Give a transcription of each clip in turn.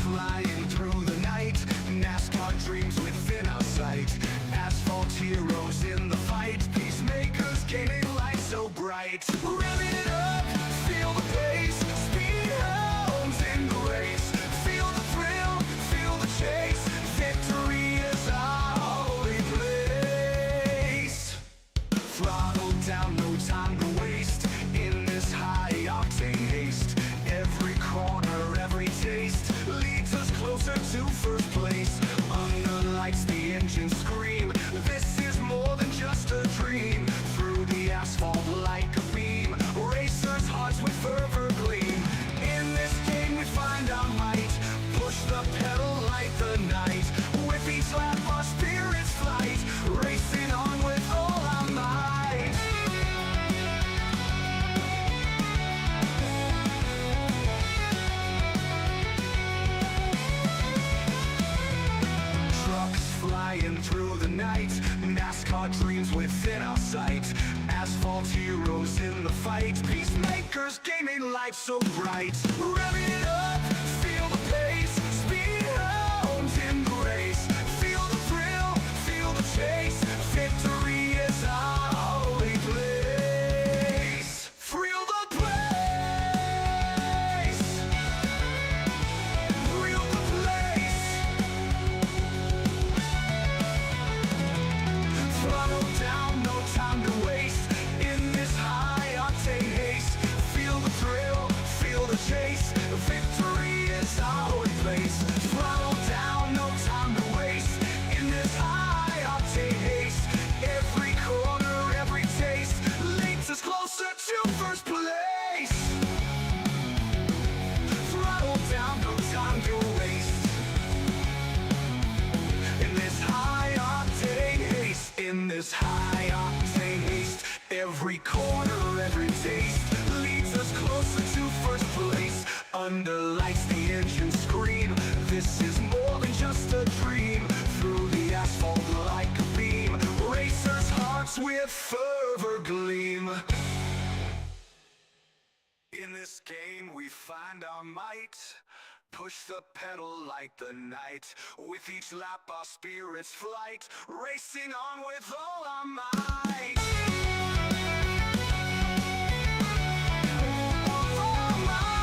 flying through the night, NASCAR dreams within our sight. Asphalt heroes in the fight, peacemakers gaining light so bright. Revving it up, feel the pace, speed hounds in the race. Feel the thrill, feel the chase, victory is our holy place. Throttle down, no time to waste, in this high-octane haste. Every corner, every taste, leads us closer to first place. Under lights, the engines scream, this is more than just a dream. Through the asphalt like a beam, racers' hearts with fervor gleam. In this game we find our might, push the pedal like the night. With each lap our spirits flight, racing on with all our might. Trucks flying through the night, NASCAR dreams within our sight. Asphalt heroes in the fight, peacemakers gaining light so bright. Revving it up, feel the pace, speed hounds in the race. Feel the thrill, feel the chase, victory is our holy place. Thrill the place, thrill the place. Throttle down, no time to waste, in this high-octane haste. Feel the thrill, feel the chase, victory is our holy place. Throttle down, no time to waste, in this high-octane haste. Every corner, every taste, leads us closer to first place. Throttle down, no time to waste, in this high-octane haste. In this high-octane haste, every corner, every taste, leads us closer to first place. Under lights, the engines scream, this is more than just a dream. Through the asphalt like a beam, racers' hearts with fervor gleam. In this game we find our might, push the pedal like the night. With each lap our spirits flight, racing on with all our might. All our might.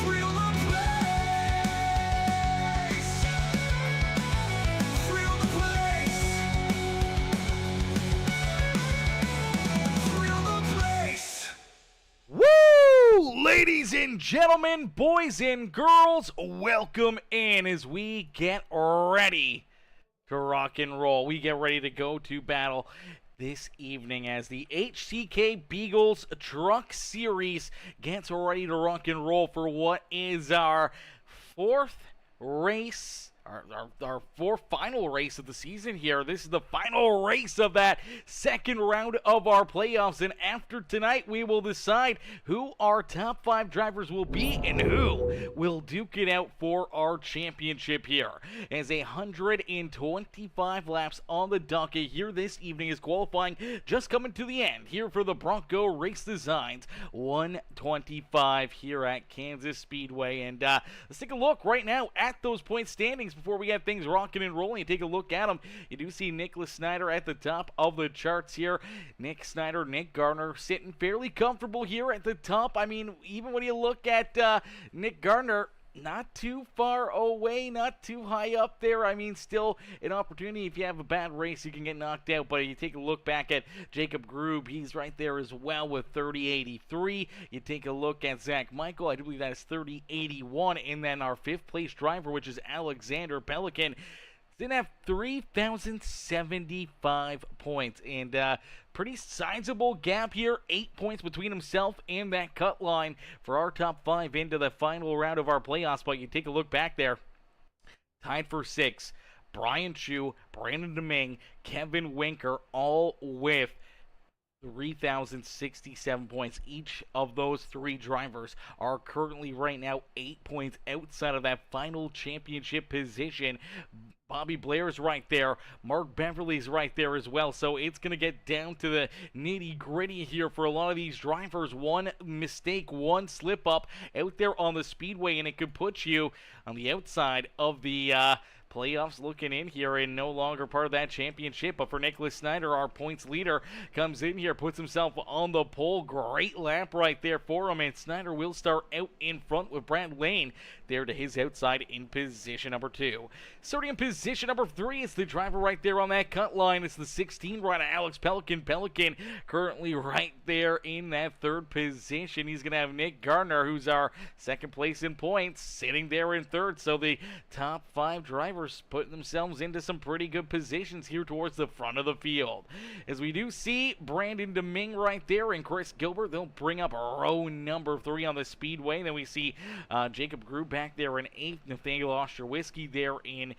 Thrill the place, thrill the place, thrill the place. Woo! Ladies and gentlemen, boys and girls, welcome in as we get ready to rock and roll. We get ready to go to battle this evening as the HTK Beagles Truck Series gets ready to rock and roll for what is our fourth race. Our fourth final race of the season here. This is the final race of that second round of our playoffs, and after tonight we will decide who our top 5 drivers will be and who will duke it out for our championship here. As 125 laps on the docket here this evening is qualifying just coming to the end here for the Bronco Race Designs 125 here at Kansas Speedway. And let's take a look right now at those point standings before we get things rocking and rolling. Take a look at them. You do see Nicholas Snyder at the top of the charts here. Nick Snyder, Nick Gardner sitting fairly comfortable here at the top. I mean, even when you look at Nick Gardner, not too far away, not too high up there. I mean, still an opportunity. If you have a bad race, you can get knocked out. But you take a look back at Jacob Grube, he's right there as well with 30.83. You take a look at Zach Michael, I do believe that is 30.81. And then our 5th place driver, which is Alexander Pelican, didn't have 3,075 points, and pretty sizable gap here, 8 points between himself and that cut line for our top 5 into the final round of our playoffs. But you take a look back there, tied for 6, Brian Chu, Brandon Deming, Kevin Winker, all with 3,067 points. Each of those 3 drivers are currently right now 8 points outside of that final championship position. Bobby Blair's right there. Mark Beverly's right there as well. So it's going to get down to the nitty-gritty here for a lot of these drivers. One mistake, one slip-up out there on the speedway, and it could put you on the outside of the playoffs looking in here and no longer part of that championship. But for Nicholas Snyder, our points leader, comes in here, puts himself on the pole. Great lap right there for him, and Snyder will start out in front with Brad Lane there to his outside in position number 2. Starting in position number 3, it's the driver right there on that cut line. It's the 16 rider, Alex Pelican. Pelican currently right there in that 3rd position. He's going to have Nick Gardner, who's our 2nd place in points, sitting there in 3rd. So the top 5 drivers putting themselves into some pretty good positions here towards the front of the field. As we do see Brandon Deming right there and Chris Gilbert, they'll bring up row number 3 on the speedway. Then we see Jacob Grew back there in 8th, Nathaniel Osterwisky there in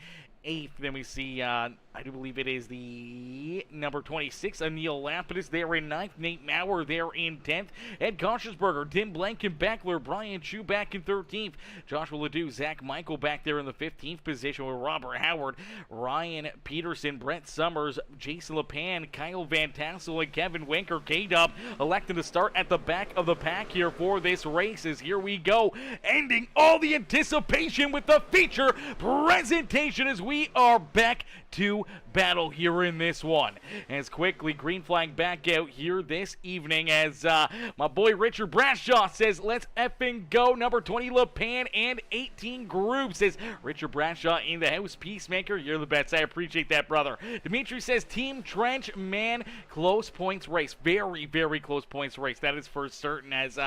8th. Then we see, I do believe it is the number 26, Anil Lapidus there in 9th, Nate Maurer there in 10th, Ed Koschersberger, Tim Blankenbeckler, Brian Chu back in 13th, Joshua Ledoux, Zach Michael back there in the 15th position with Robert Howard, Ryan Peterson, Brett Summers, Jason LePan, Kyle Van Tassel, and Kevin Winker. K-Dub electing to start at the back of the pack here for this race. As here we go, ending all the anticipation with the feature presentation as we are back to battle here in this one. As quickly, green flag back out here this evening as my boy Richard Bradshaw says, let's effing go. Number 20, LePan, and 18 Groove says, Richard Bradshaw in the house. Peacemaker, you're the best. I appreciate that, brother. Dimitri says, Team Trench, man, close points race. Very, very close points race. That is for certain. As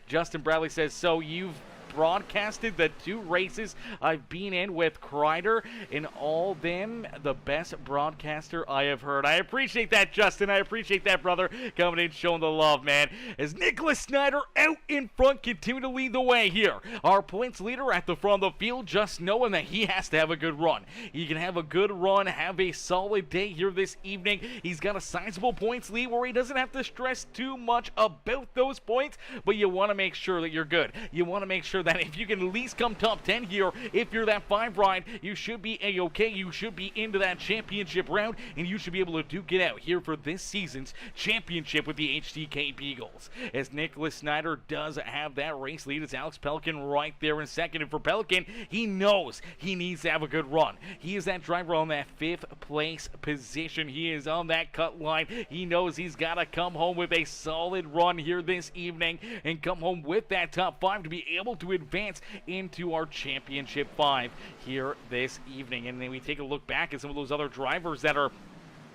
Justin Bradley says, so you've broadcasted the 2 races I've been in with Kreider, and all them the best broadcaster I have heard. I appreciate that, Justin. I appreciate that, brother. Coming in, showing the love, man. As Nicholas Snyder out in front, continue to lead the way here. Our points leader at the front of the field, just knowing that he has to have a good run. He can have a good run, have a solid day here this evening. He's got a sizable points lead where he doesn't have to stress too much about those points, but you want to make sure that you're good. You want to make sure that if you can at least come top 10 here, if you're that 5 ride, you should be A-okay. You should be into that championship round, and you should be able to duke it out here for this season's championship with the HTK Beagles. As Nicholas Snyder does have that race lead, it's Alex Pelican right there in 2nd. And for Pelican, he knows he needs to have a good run. He is that driver on that 5th place position. He is on that cut line. He knows he's got to come home with a solid run here this evening and come home with that top 5 to be able to advance into our championship 5 here this evening. And then we take a look back at some of those other drivers that are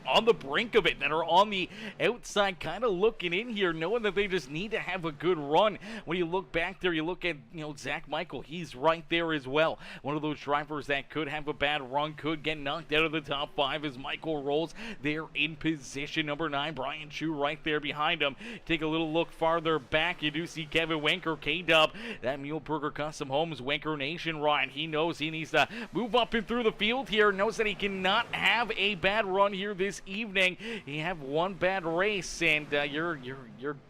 on the brink of it, that are on the outside kind of looking in here, knowing that they just need to have a good run. When you look back there, you look at, Zach Michael, he's right there as well. One of those drivers that could have a bad run, could get knocked out of the top 5 as Michael rolls there in position number 9. Brian Chu right there behind him. Take a little look farther back, you do see Kevin Winker, K-Dub, that Muleburger Custom Homes, Winker Nation ride. He knows he needs to move up and through the field here, knows that he cannot have a bad run here this evening. You have one bad race, and your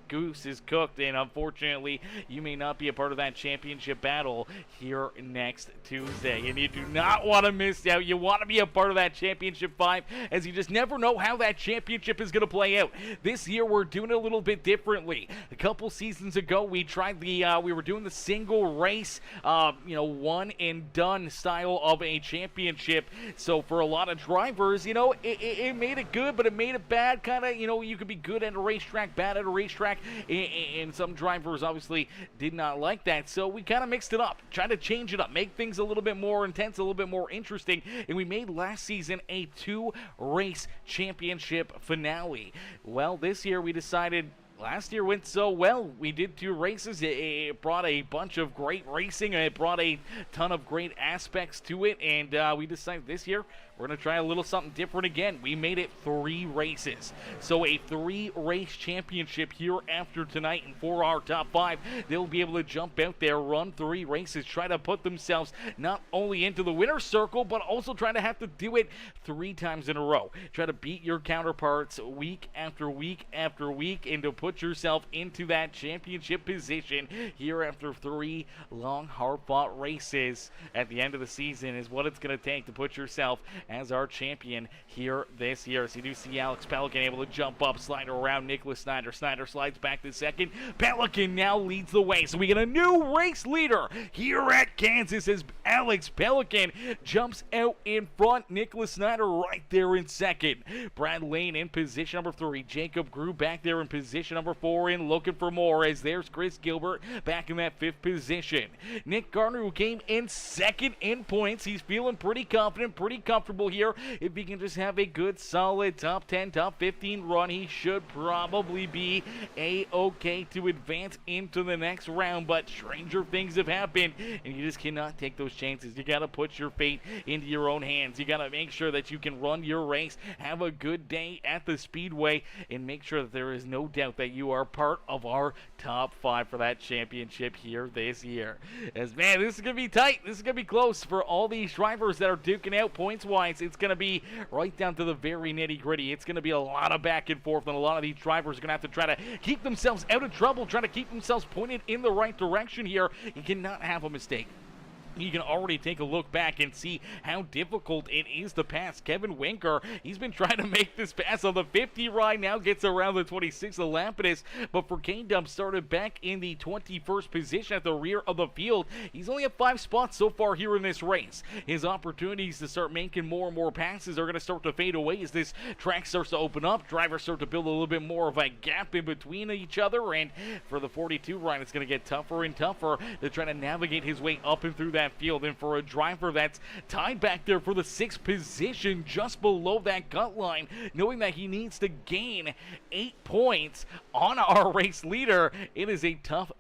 goose is cooked, and unfortunately you may not be a part of that championship battle here next Tuesday, and you do not want to miss out. You want to be a part of that championship 5, as you just never know how that championship is going to play out. This year we're doing it a little bit differently. A couple seasons ago we tried the we were doing the single race one and done style of a championship. So for a lot of drivers, it made it good, but it made it bad. Kind of, you could be good at a racetrack, bad at a racetrack, and some drivers obviously did not like that. So we kind of mixed it up, tried to change it up, make things a little bit more intense, a little bit more interesting, and we made last season a 2-race championship finale. Well, this year we decided, last year went so well. We did 2 races. It brought a bunch of great racing, and it brought a ton of great aspects to it, and we decided this year we're going to try a little something different again. We made it 3 races. So a 3-race championship here after tonight, and for our top 5, they'll be able to jump out there, run 3 races, try to put themselves not only into the winner's circle, but also try to have to do it 3 times in a row. Try to beat your counterparts week after week after week, and to put put yourself into that championship position here after 3 long, hard-fought races at the end of the season is what it's going to take to put yourself as our champion here this year. So you do see Alex Pelican able to jump up, slide around Nicholas Snyder. Snyder slides back to second. Pelican now leads the way. So we get a new race leader here at Kansas as Alex Pelican jumps out in front. Nicholas Snyder right there in second. Brad Lane in position number 3. Jacob Grew back there in position number 4 and looking for more as there's Chris Gilbert back in that 5th position. Nick Garner, who came in second in points. He's feeling pretty confident, pretty comfortable here. If he can just have a good, solid top 10, top 15 run, he should probably be A-okay to advance into the next round. But stranger things have happened, and you just cannot take those chances. You got to put your fate into your own hands. You got to make sure that you can run your race, have a good day at the Speedway, and make sure that there is no doubt that you are part of our top 5 for that championship here this year. As man, this is going to be tight. This is going to be close for all these drivers that are duking out points-wise. It's going to be right down to the very nitty-gritty. It's going to be a lot of back and forth, and a lot of these drivers are going to have to try to keep themselves out of trouble, try to keep themselves pointed in the right direction here. You cannot have a mistake. You can already take a look back and see how difficult it is to pass Kevin Winker. He's been trying to make this pass on the 50 ride, now gets around the 26 of Lapidus, but for K-Dub started back in the 21st position at the rear of the field. He's only at 5 spots so far here in this race. His opportunities to start making more and more passes are going to start to fade away as this track starts to open up. Drivers start to build a little bit more of a gap in between each other, and for the 42 ride, it's going to get tougher and tougher to try to navigate his way up and through that field. And for a driver that's tied back there for the 6th position just below that cut line, knowing that he needs to gain 8 points on our race leader, it is a tough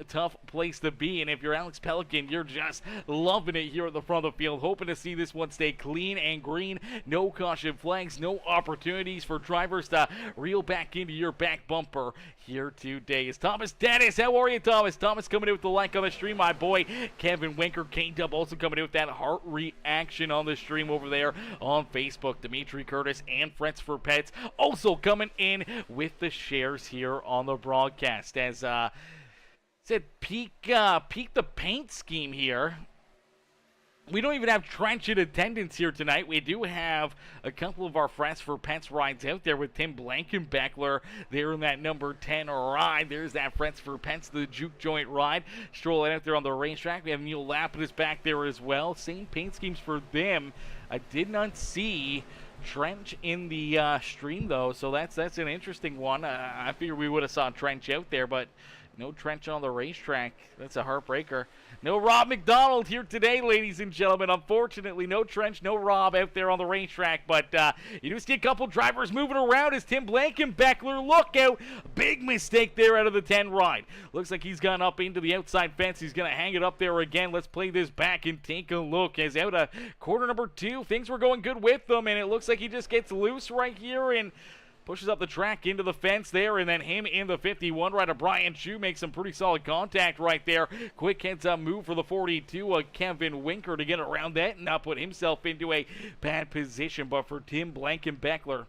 place to be. And if you're Alex Pelican, you're just loving it here at the front of the field, hoping to see this one stay clean and green. No caution flags, no opportunities for drivers to reel back into your back bumper here today. Is Thomas Dennis? How are you, Thomas? Thomas coming in with the like on the stream, my boy. Kevin Winker, K-Dub also coming in with that heart reaction on the stream over there on Facebook. Dimitri Curtis and Fretz for Pets also coming in with the shares here on the broadcast. As said, peak the paint scheme here. We don't even have Trench in attendance here tonight. We do have a couple of our Friends for Pets rides out there with Tim Blankenbeckler there in that number 10 ride. There's that Friends for Pets, the Juke joint ride, strolling out there on the racetrack. We have Neil Lapidus back there as well. Same paint schemes for them. I did not see Trench in the stream, though, so that's an interesting one. I figured we would have saw Trench out there, but no Trench on the racetrack. That's a heartbreaker. No Rob McDonald here today, ladies and gentlemen. Unfortunately, no Trench, no Rob out there on the racetrack. But you do see a couple drivers moving around as Tim Blankenbeckler. Look out. Big mistake there out of the 10 ride. Looks like he's gone up into the outside fence. He's going to hang it up there again. Let's play this back and take a look. As out of quarter number 2, things were going good with them. And it looks like he just gets loose right here and pushes up the track into the fence there, and then him in the 51 rider. Brian Chu makes some pretty solid contact right there. Quick heads-up move for the 42, Kevin Winker to get around that and not put himself into a bad position. But for Tim Blankenbeckler,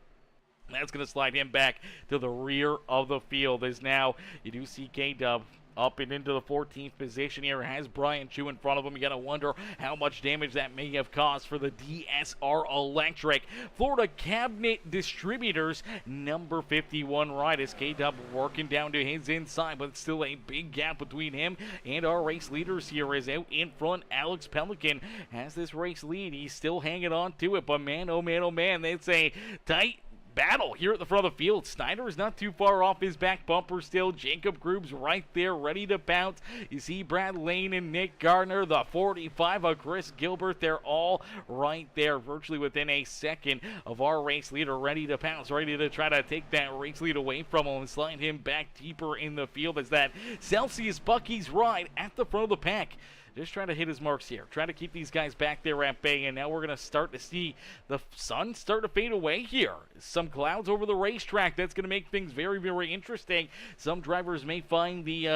that's going to slide him back to the rear of the field. As now you do see K-Dub up and into the 14th position here. Has Brian Chu in front of him. You got to wonder how much damage that may have caused for the DSR Electric. Florida Cabinet Distributors, number 51 ride. As K-Dub working down to his inside, but still a big gap between him and our race leaders here. Is out in front, Alex Pelican has this race lead. He's still hanging on to it, but man, oh man, it's a tight battle here at the front of the field. Snyder is not too far off his back bumper still. Jacob Grubbs right there, ready to bounce. You see Brad Lane and Nick Gardner, the 45 of Chris Gilbert. They're all right there, virtually within a second of our race leader, ready to pounce, ready to try to take that race lead away from him and slide him back deeper in the field. As that Celsius Bucky's ride at the front of the pack, just trying to hit his marks here, trying to keep these guys back there at bay. And now we're going to start to see the sun start to fade away here. Some clouds over the racetrack. That's going to make things very interesting. Some drivers may find the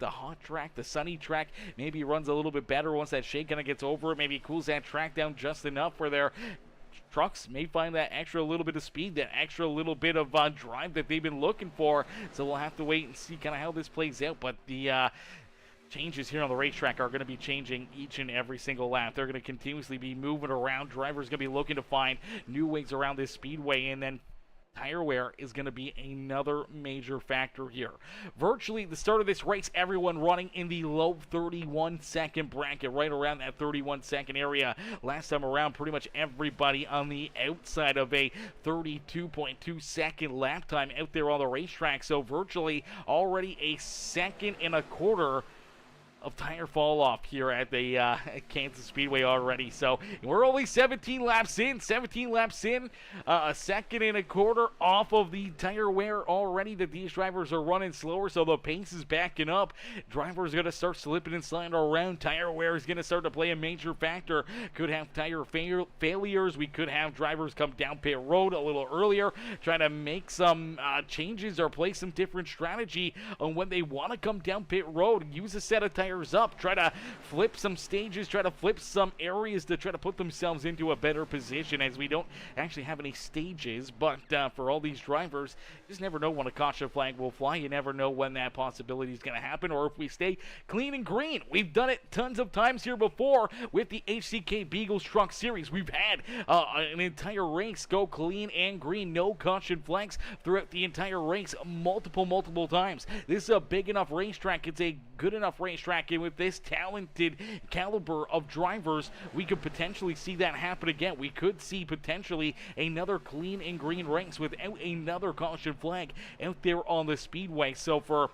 hot track, the sunny track, maybe runs a little bit better once that shade kind of gets over it. Maybe cools that track down just enough where they're trucks may find that extra little bit of speed, that extra little bit of drive that they've been looking for. So we'll have to wait and see kind of how this plays out. But the changes here on the racetrack are going to be changing each and every single lap. They're going to continuously be moving around. Drivers going to be looking to find new ways around this speedway, and then tire wear is going to be another major factor here. Virtually the start of this race, everyone running in the low 31-second bracket, right around that 31-second area. Last time around, pretty much everybody on the outside of a 32.2-second lap time out there on the racetrack. So virtually already a second and a quarter of tire fall off here at the Kansas Speedway already. So we're only 17 laps in, a second and a quarter off of the tire wear already that these drivers are running slower, so the pace is backing up. Drivers are going to start slipping and sliding around. Tire wear is going to start to play a major factor. Could have tire failures. We could have drivers come down pit road a little earlier, trying to make some changes or play some different strategy on when they want to come down pit road. Use a set of tires up, try to flip some stages, try to flip some areas to try to put themselves into a better position, as we don't actually have any stages. But for all these drivers, you just never know when a caution flag will fly. You never know when that possibility is going to happen, or if we stay clean and green. We've done it tons of times here before with the HCK Beagles Truck Series. We've had an entire race go clean and green, no caution flags throughout the entire race multiple times. This is a big enough racetrack. It's a good enough racetrack, and with this talented caliber of drivers, we could potentially see that happen again. We could see potentially another clean and green race without another caution flag out there on the speedway. So for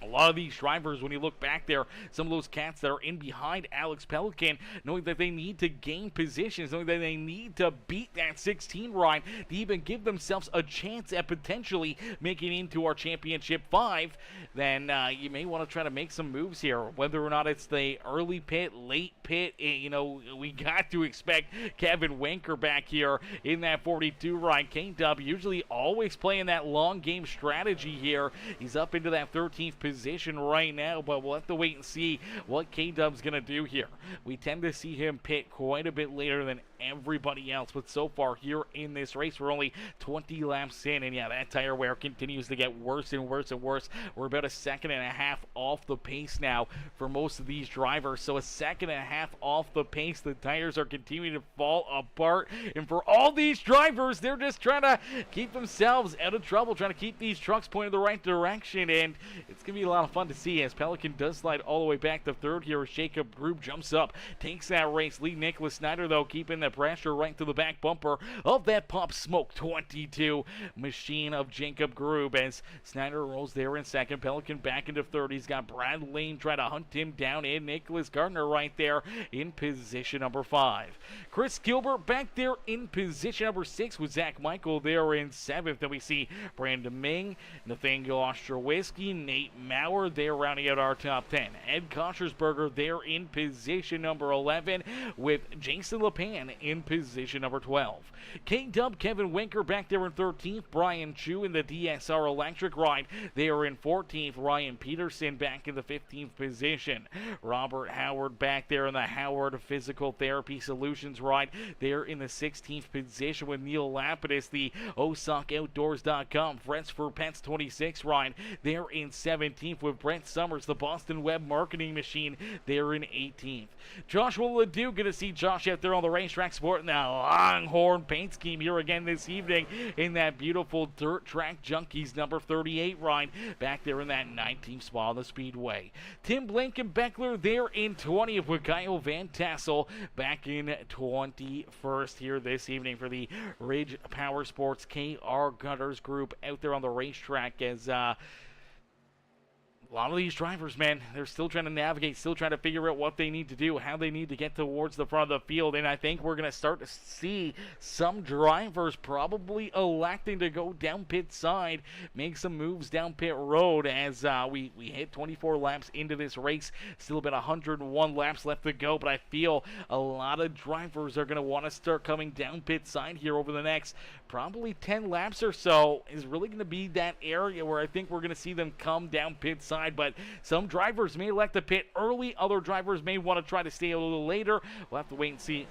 a lot of these drivers, when you look back there, some of those cats that are in behind Alex Pelican, knowing that they need to gain positions, knowing that they need to beat that 16 ride to even give themselves a chance at potentially making into our Championship 5, then you may want to try to make some moves here. Whether or not it's the early pit, late pit, you know, we got to expect Kevin Winker back here in that 42 ride. K-Dub usually always playing that long game strategy here. He's up into that 13th position right now, but we'll have to wait and see what K-Dub's going to do here. We tend to see him pit quite a bit later than everybody else, but so far here in this race, we're only 20 laps in, and yeah, that tire wear continues to get worse and worse and worse. We're about a second and a half off the pace now for most of these drivers, so a second and a half off the pace. The tires are continuing to fall apart, and for all these drivers, they're just trying to keep themselves out of trouble, trying to keep these trucks pointing the right direction, and it's going to be a lot of fun to see as Pelican does slide all the way back to third here as Jacob Grube jumps up, takes that race lead. Nicholas Snyder, though, keeping the pressure right to the back bumper of that Pop Smoke 22 machine of Jacob Grube as Snyder rolls there in second. Pelican back into third. He's got Brad Lane trying to hunt him down, and Nicholas Gardner right there in position number 5. Chris Gilbert back there in position number 6 with Zach Michael there in 7th. Then we see Brandon Ming, Nathaniel Ostrowiecki, Nate Maurer there rounding out our top 10. Ed Koshersberger there in position number 11 with Jason LePan in position number 12. K-Dub Kevin Winker back there in 13th. Brian Chu in the DSR Electric ride there in 14th. Ryan Peterson back in the 15th position. Robert Howard back there in the Howard Physical Therapy Solutions ride there in the 16th position with Neil Lapidus, the OSOCOutdoors.com Friends for Pets 26 ride there in 17th with Brent Summers, the Boston Web Marketing Machine there in 18th. Joshua Ledoux, going to see Josh out there on the racetrack sporting that Longhorn paint scheme here again this evening in that beautiful Dirt Track Junkies number 38 ride back there in that 19th spot on the speedway. Tim Blankenbeckler there in 20th with Kyle Van Tassel back in 21st here this evening for the Ridge Power Sports KR Gutters group out there on the racetrack as a lot of these drivers, man, they're still trying to navigate, still trying to figure out what they need to do, how they need to get towards the front of the field, and I think we're going to start to see some drivers probably electing to go down pit side, make some moves down pit road as we hit 24 laps into this race, still about 101 laps left to go, but I feel a lot of drivers are going to want to start coming down pit side here over the next probably 10 laps or so is really going to be that area where I think we're going to see them come down pit side, but some drivers may elect to pit early, other drivers may want to try to stay a little later. We'll have to wait and see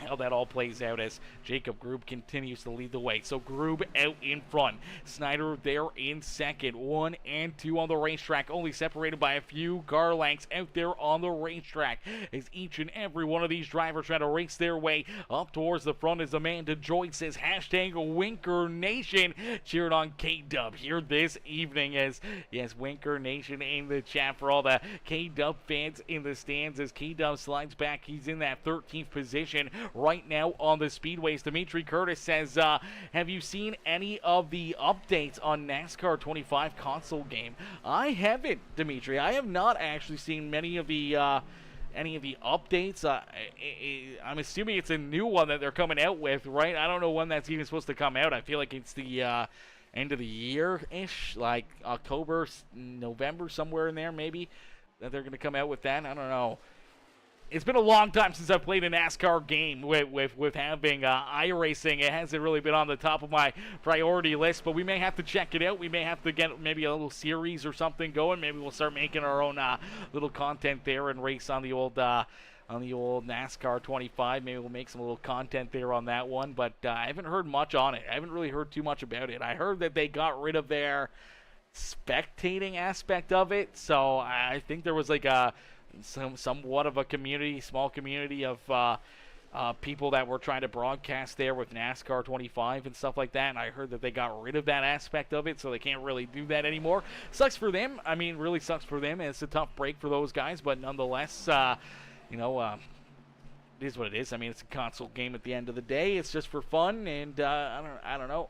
how that all plays out as Jacob Grube continues to lead the way. So Grube out in front. Snyder there in second. 1 and 2 on the racetrack, only separated by a few car lengths out there on the racetrack, as each and every one of these drivers try to race their way up towards the front. As Amanda Joy says, hashtag Winker Nation, cheering on K-Dub here this evening. As yes, Winker Nation in the chat for all the K-Dub fans in the stands, as K-Dub slides back. He's in that 13th position right now on the speedways. Dimitri Curtis says, have you seen any of the updates on NASCAR 25 console game? I haven't, Dimitri. I have not actually seen many of the updates. I'm assuming it's a new one that they're coming out with, right? I don't know when that's even supposed to come out. I feel like it's the end of the year-ish, like October, November, somewhere in there maybe, that they're going to come out with that. I don't know. It's been a long time since I've played a NASCAR game with having iRacing. It hasn't really been on the top of my priority list, but we may have to check it out. We may have to get maybe a little series or something going. Maybe we'll start making our own little content there and race on the old NASCAR 25. Maybe we'll make some little content there on that one, but I haven't heard much on it. I haven't really heard too much about it. I heard that they got rid of their spectating aspect of it, so I think there was like somewhat of a community, small community of people that were trying to broadcast there with NASCAR 25 and stuff like that, and I heard that they got rid of that aspect of it, so they can't really do that anymore. Sucks for them. I mean, really sucks for them, and it's a tough break for those guys, but nonetheless, it is what it is. I mean, it's a console game at the end of the day. It's just for fun, and I don't know.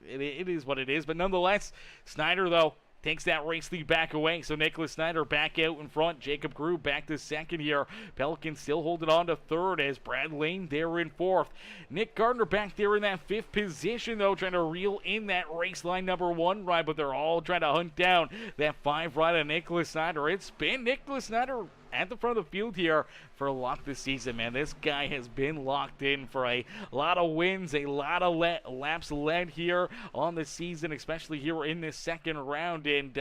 It is what it is, but nonetheless, Snyder, though, takes that race lead back away. So Nicholas Snyder back out in front. Jacob Grube back to second here. Pelican still holding on to third as Brad Lane there in fourth. Nick Gardner back there in that fifth position, though, trying to reel in that race line number 1 ride, but they're all trying to hunt down that 5 ride of Nicholas Snyder. It's been Nicholas Snyder at the front of the field here for a lot this season, man. This guy has been locked in for a lot of wins, a lot of laps led here on the season, especially here in this second round. And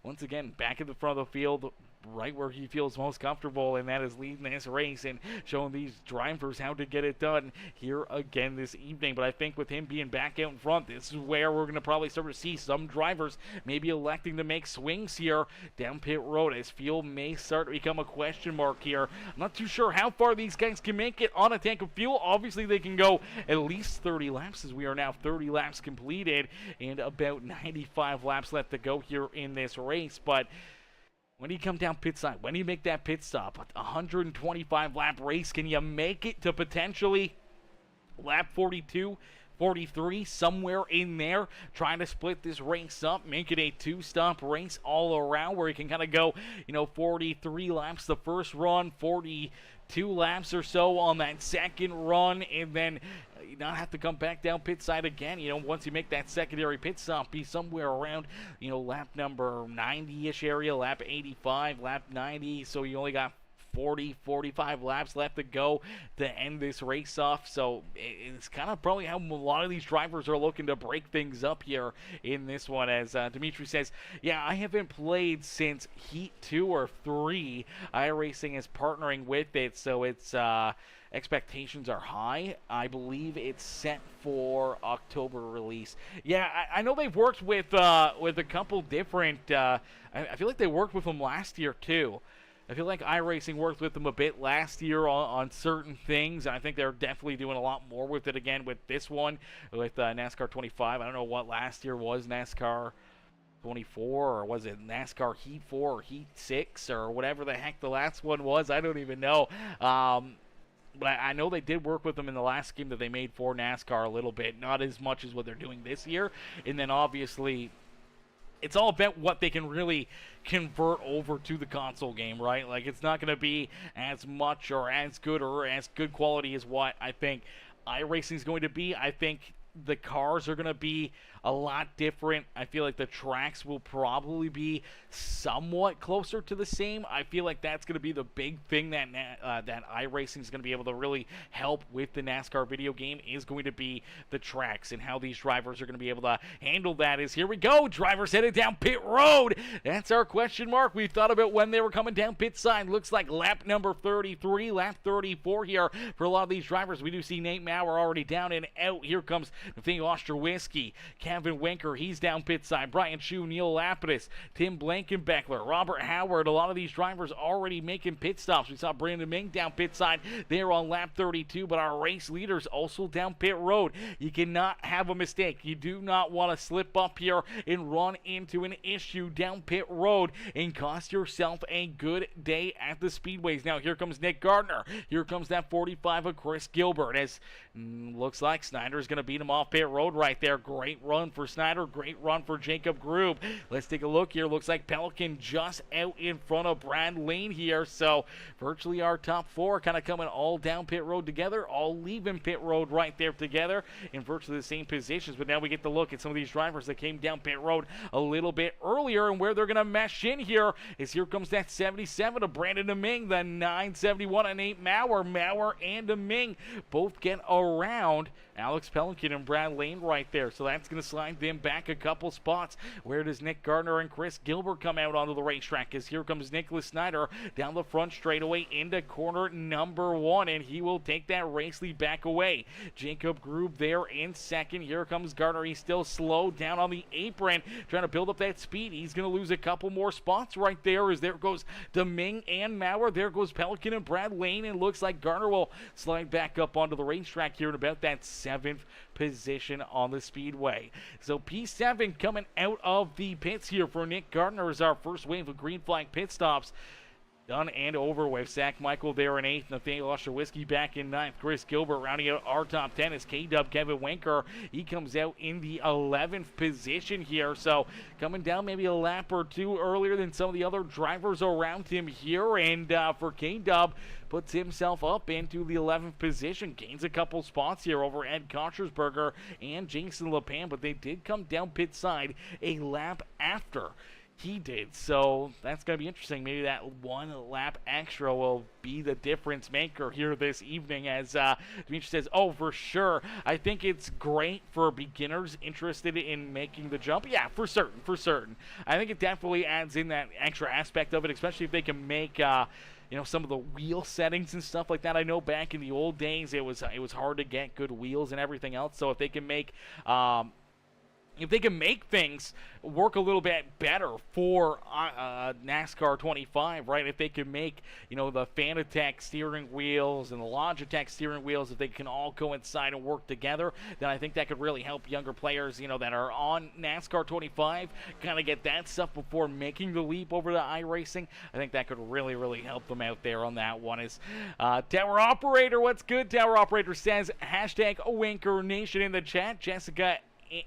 once again, back at the front of the field, right where he feels most comfortable, and that is leading this race and showing these drivers how to get it done here again this evening. But I think with him being back out in front, this is where we're going to probably start to see some drivers maybe electing to make swings here down pit road, as fuel may start to become a question mark here. I'm not too sure how far these guys can make it on a tank of fuel. Obviously, they can go at least 30 laps, as we are now 30 laps completed and about 95 laps left to go here in this race. But when you come down pit side, when you make that pit stop, a 125 lap race, can you make it to potentially lap 42, 43, somewhere in there, trying to split this race up, make it a 2-stop race all around where you can kind of go, 43 laps the first run, 42 laps or so on that second run, and then not have to come back down pit side again. Once you make that secondary pit stop, be somewhere around, lap number 90-ish area, lap 85, lap 90, so you only got 40, 45 laps left to go to end this race off. So it's kind of probably how a lot of these drivers are looking to break things up here in this one. As Dimitri says, yeah, I haven't played since Heat 2 or 3. iRacing is partnering with it, so it's expectations are high. I believe it's set for October release. Yeah, I know they've worked with a couple different. I feel like they worked with them last year too. I feel like iRacing worked with them a bit last year on certain things, and I think they're definitely doing a lot more with it again with this one, with NASCAR 25. I don't know what last year was, NASCAR 24, or was it NASCAR Heat 4 or Heat 6, or whatever the heck the last one was. I don't even know. But I know they did work with them in the last game that they made for NASCAR a little bit, not as much as what they're doing this year. And then obviously, it's all about what they can really convert over to the console game, right? Like, it's not going to be as much or as good quality as what I think iRacing is going to be. I think the cars are going to be a lot different. I feel like the tracks will probably be somewhat closer to the same. I feel like that's going to be the big thing that that iRacing is going to be able to really help with the NASCAR video game, is going to be the tracks and how these drivers are going to be able to handle that. Is here we go, drivers headed down pit road. That's our question mark. We thought about when they were coming down pit side. Looks like lap number 33, lap 34 here for a lot of these drivers. We do see Nate Maurer already down and out. Here comes Nathaniel Ostrowiecki, Kevin Winker, he's down pit side, Brian Chu, Neil Lapidus, Tim Blankenbeckler, Robert Howard. A lot of these drivers already making pit stops. We saw Brandon Ming down pit side there on lap 32, but our race leaders also down pit road. You cannot have a mistake. You do not want to slip up here and run into an issue down pit road and cost yourself a good day at the speedways. Now here comes Nick Gardner. Here comes that 45 of Chris Gilbert, as looks like Snyder's going to beat him off pit road right there. Great run for Snyder. Great run for Jacob Grube. Let's take a look here. Looks like Pelican just out in front of Brad Lane here. So virtually our top four kind of coming all down pit road together, all leaving pit road right there together in virtually the same positions. But now we get to look at some of these drivers that came down pit road a little bit earlier and where they're going to mesh in here. Is here comes that 77 of Brandon Deming, the 971 of Nate Maurer. Maurer and Deming both get around Alex Pelican and Brad Lane right there. So that's going to slide them back a couple spots. Where does Nick Gardner and Chris Gilbert come out onto the racetrack? As here comes Nicholas Snyder down the front straightaway into corner number 1, and he will take that race lead back away. Jacob Grube there in second. Here comes Gardner. He's still slow down on the apron, trying to build up that speed. He's going to lose a couple more spots right there, as there goes Deming and Maurer. There goes Pelican and Brad Lane, and looks like Gardner will slide back up onto the racetrack here in about that 7th position on the speedway. So P7 coming out of the pits here for Nick Gardner as our first wave of green flag pit stops done and over with. Zach Michael there in 8th, Nathaniel Ostrowiecki back in 9th, Chris Gilbert rounding out our top 10 is K-Dub Kevin Winker. He comes out in the 11th position here, so coming down maybe a lap or two earlier than some of the other drivers around him here, and for K-Dub, puts himself up into the 11th position, gains a couple spots here over Ed Kochersberger and Jason LePan, but they did come down pit side a lap after he did, so that's going to be interesting. Maybe that one lap extra will be the difference maker here this evening, as Dimitri says, oh, for sure. I think it's great for beginners interested in making the jump. Yeah, for certain. I think it definitely adds in that extra aspect of it, especially if they can make you know, some of the wheel settings and stuff like that. I know back in the old days it was hard to get good wheels and everything else, so if they can make things work a little bit better for NASCAR 25, right? If they can make, you know, the Fanatec steering wheels and the Logitech steering wheels, if they can all coincide and work together, then I think that could really help younger players, you know, that are on NASCAR 25, kind of get that stuff before making the leap over to iRacing. I think that could really, really help them out there on that one. Is Tower Operator, what's good? Tower Operator says, hashtag Winker Nation in the chat. Jessica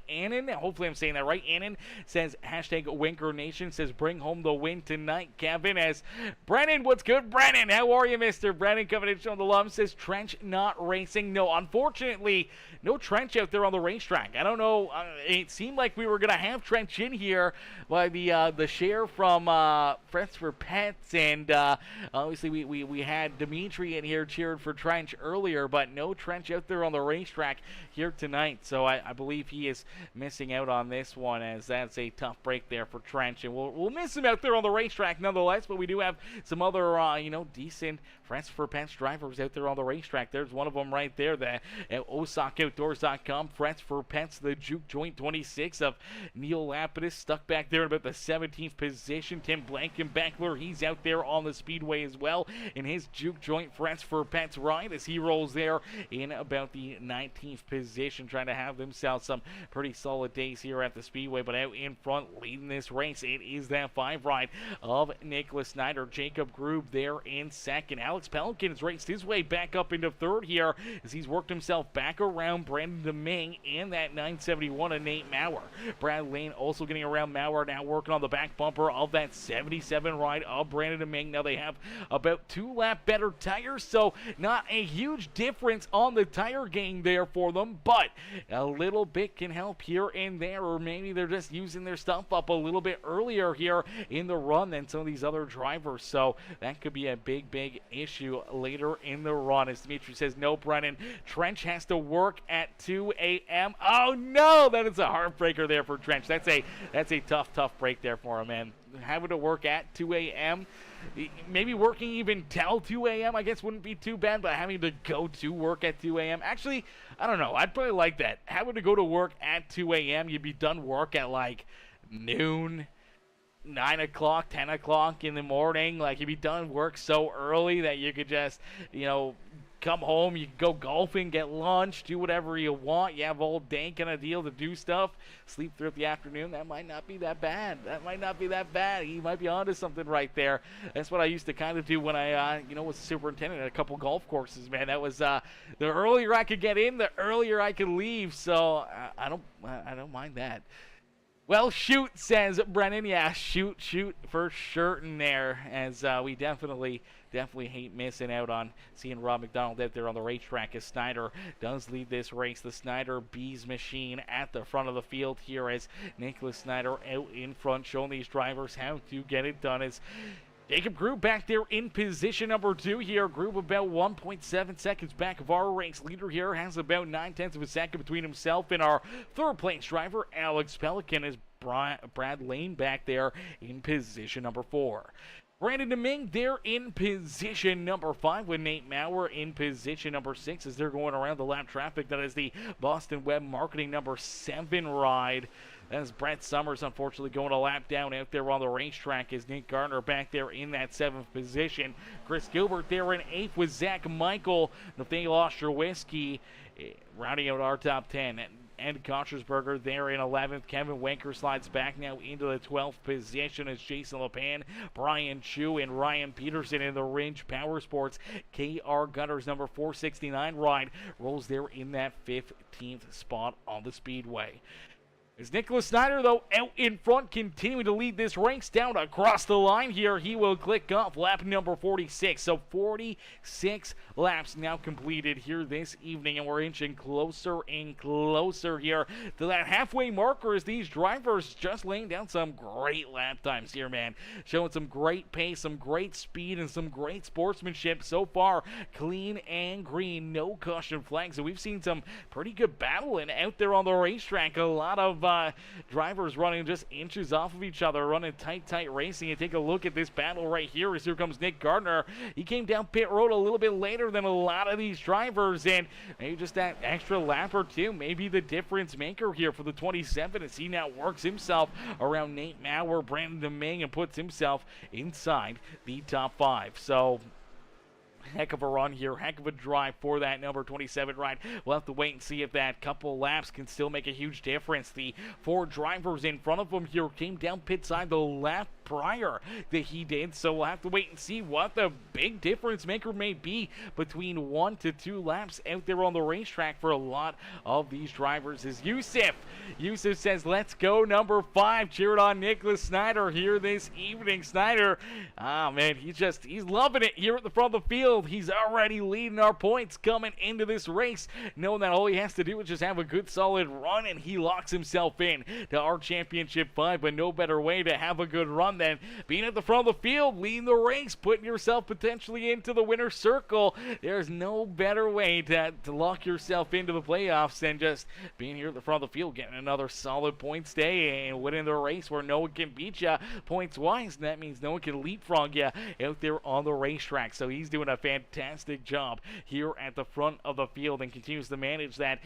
Annan, hopefully I'm saying that right. Annan says, hashtag Winker Nation, says, bring home the win tonight. Kevin as Brennan, what's good, Brennan? How are you, Mr. Brennan? Coming in on the lum, says, Trench not racing. No, unfortunately, no Trench out there on the racetrack. I don't know. It seemed like we were going to have Trench in here by the share from Friends for Pets, and obviously we had Dimitri in here cheering for Trench earlier, but no Trench out there on the racetrack here tonight. So I believe he is missing out on this one, as that's a tough break there for Trench, and we'll miss him out there on the racetrack nonetheless. But we do have some other you know, decent Friends for Pets drivers out there on the racetrack. There's one of them right there, the OsakoOutdoors.com Friends for Pets, the Juke Joint 26 of Neil Lapidus, stuck back there in about the 17th position. Tim Blankenbeckler, he's out there on the speedway as well in his Juke Joint Friends for Pets ride, as he rolls there in about the 19th position, trying to have themselves some pretty solid days here at the speedway. But out in front leading this race, it is that 5 ride of Nicholas Snyder. Jacob Grube there in second. Alex Pelican has raced his way back up into third here, as he's worked himself back around Brandon Deming and that 971 of Nate Maurer. Brad Lane also getting around Maurer, now working on the back bumper of that 77 ride of Brandon Deming. Now they have about 2 lap better tires, so not a huge difference on the tire gain there for them, but a little bit can can help here and there, or maybe they're just using their stuff up a little bit earlier here in the run than some of these other drivers. So that could be a big issue later in the run. As Dimitri says, no, Brennan, Trench has to work at 2 a.m. Oh no, that is a heartbreaker there for Trench. That's a tough break there for him, man. Having to work at 2 a.m. Maybe working even till 2 a.m. I guess wouldn't be too bad, but having to go to work at 2 a.m. Actually, I don't know. I'd probably like that. Having to go to work at 2 a.m. You'd be done work at like noon, 9 o'clock, 10 o'clock in the morning. Like, you'd be done work so early that you could just, come home, you can go golfing, get lunch, do whatever you want. You have all day kind of deal to do stuff, sleep throughout the afternoon. That might not be that bad. He might be onto something right there. That's what I used to kind of do when I, was a superintendent at a couple golf courses, man. That was the earlier I could get in, the earlier I could leave. So I don't mind that. Well, shoot, says Brennan. Yeah, shoot for certain there, as we definitely hate missing out on seeing Rob McDonald out there on the racetrack, as Snyder does lead this race. The Snyder Bees machine at the front of the field here, as Nicholas Snyder out in front, showing these drivers how to get it done. As Jacob Grube back there in position number 2 here. Grube about 1.7 seconds back of our race leader here. Has about 9/10 of a second between himself and our third place driver, Alex Pelican, as Brad Lane back there in position number 4. Brandon Deming there in position number 5, with Nate Maurer in position number 6 as they're going around the lap traffic. That is the Boston Web Marketing number 7 ride. That is Brett Summers, unfortunately, going a lap down out there on the racetrack, as Nick Gardner back there in that 7th position. Chris Gilbert there in 8th with Zach Michael. Nathaniel Ostrowski rounding out our top 10. And Kochersberger there in 11th. Kevin Wenker slides back now into the 12th position as Jason LePan, Brian Chu, and Ryan Peterson in the Ringe Power Sports KR Gunners number 469 ride rolls there in that 15th spot on the Speedway. As Nicholas Snyder, though, out in front, continuing to lead this race down across the line here. He will click off lap number 46. So 46 laps now completed here this evening, and we're inching closer and closer here to that halfway marker, as these drivers just laying down some great lap times here, man. Showing some great pace, some great speed, and some great sportsmanship so far. Clean and green, no caution flags. So we've seen some pretty good battling out there on the racetrack. A lot of drivers running just inches off of each other, running tight racing. And take a look at this battle right here, as here comes Nick Gardner. He came down pit road a little bit later than a lot of these drivers, and maybe just that extra lap or two, maybe the difference maker here for the 27, as he now works himself around Nate Maurer, Brandon Deming, and puts himself inside the top 5. So heck of a run here, heck of a drive for that number 27 ride. We'll have to wait and see if that couple laps can still make a huge difference. The 4 drivers in front of him here came down pit side the lap prior that he did, so we'll have to wait and see what the big difference maker may be between 1 to 2 laps out there on the racetrack for a lot of these drivers. Is Yusuf says, let's go number 5, cheering on Nicholas Snyder here this evening. Snyder, man, he's loving it here at the front of the field. He's already leading our points coming into this race, knowing that all he has to do is just have a good solid run, and he locks himself in to our championship 5. But no better way to have a good run than being at the front of the field, leading the race, putting yourself potentially into the winner's circle. There's no better way to lock yourself into the playoffs than just being here at the front of the field, getting another solid points day and winning the race where no one can beat you points wise, and that means no one can leapfrog you out there on the racetrack. So he's doing a fantastic job here at the front of the field, and continues to manage that,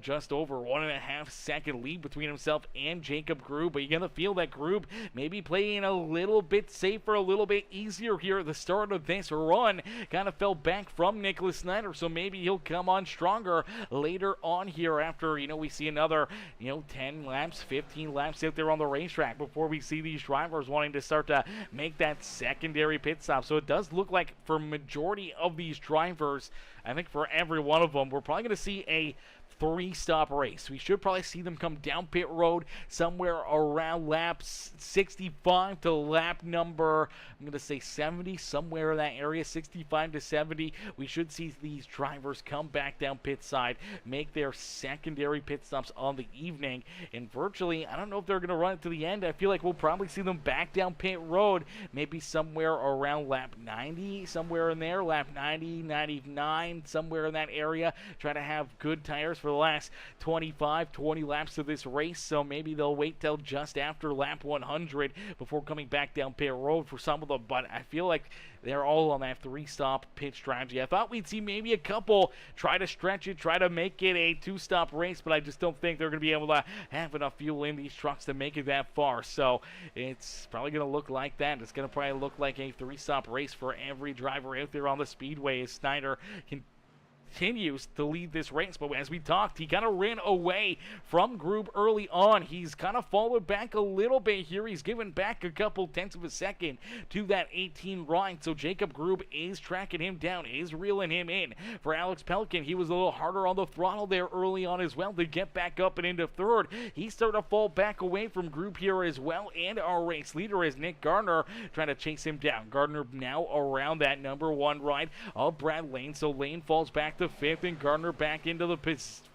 just over 1.5 second lead between himself and Jacob Grube. But you're going to feel that Grube maybe playing a little bit safer, a little bit easier here at the start of this run. Kind of fell back from Nicholas Snyder, so maybe he'll come on stronger later on here after, we see another, 10 laps, 15 laps out there on the racetrack before we see these drivers wanting to start to make that secondary pit stop. So it does look like for majority of these drivers, I think for every one of them, we're probably going to see a three-stop race. We should probably see them come down pit road somewhere around lap 65 to lap number, I'm going to say 70, somewhere in that area, 65 to 70. We should see these drivers come back down pit side, make their secondary pit stops on the evening, and virtually, I don't know if they're going to run it to the end. I feel like we'll probably see them back down pit road, maybe somewhere around lap 90, somewhere in there, lap 90, 99, somewhere in that area. Try to have good tires for the last 25, 20 laps of this race, so maybe they'll wait till just after lap 100 before coming back down pit road for some of them, but I feel like they're all on that three-stop pit strategy. I thought we'd see maybe a couple try to stretch it, try to make it a two-stop race, but I just don't think they're going to be able to have enough fuel in these trucks to make it that far, so it's probably going to look like that. It's going to probably look like a three-stop race for every driver out there on the speedway as Snyder continues to lead this race. But as we talked, he kind of ran away from Grube early on. He's kind of followed back a little bit here. He's given back a couple tenths of a second to that 18 ride. So Jacob Grube is tracking him down, is reeling him in. For Alex Pelican, he was a little harder on the throttle there early on as well to get back up and into third. He's starting to fall back away from Grube here as well. And our race leader is Nick Gardner trying to chase him down. Gardner now around that number one ride of Brad Lane. So Lane falls back to fifth and Gardner back into the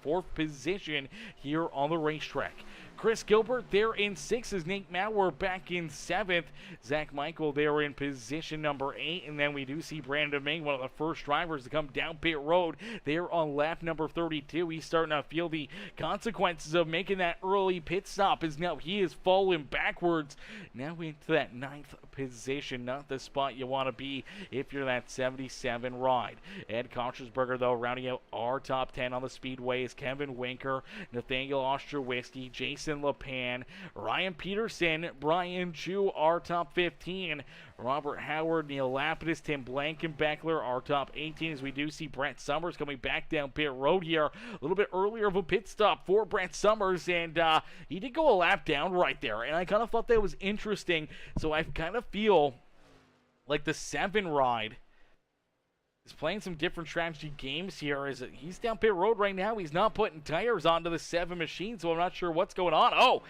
fourth position here on the racetrack. Chris Gilbert there in sixth as Nate Maurer back in seventh. Zach Michael there in position number 8. And then we do see Brandon Ming, one of the first drivers to come down pit road there on lap number 32. He's starting to feel the consequences of making that early pit stop, as now he is falling backwards now into that 9th position. Not the spot you want to be if you're that 77 ride. Ed Kochersberger, though, rounding out our top 10 on the speedway is Kevin Winker, Nathaniel Ostrowiecki, Jason LePan, Ryan Peterson, Brian Chu, our top 15, Robert Howard, Neil Lapidus, Tim Blankenbeckler, our top 18, as we do see Brett Summers coming back down pit road here. A little bit earlier of a pit stop for Brett Summers, and he did go a lap down right there, and I kind of thought that was interesting, so I kind of feel like the 7 ride is playing some different strategy games here. Is he's down pit road right now. He's not putting tires onto the 7 machine, so I'm not sure what's going on. Oh,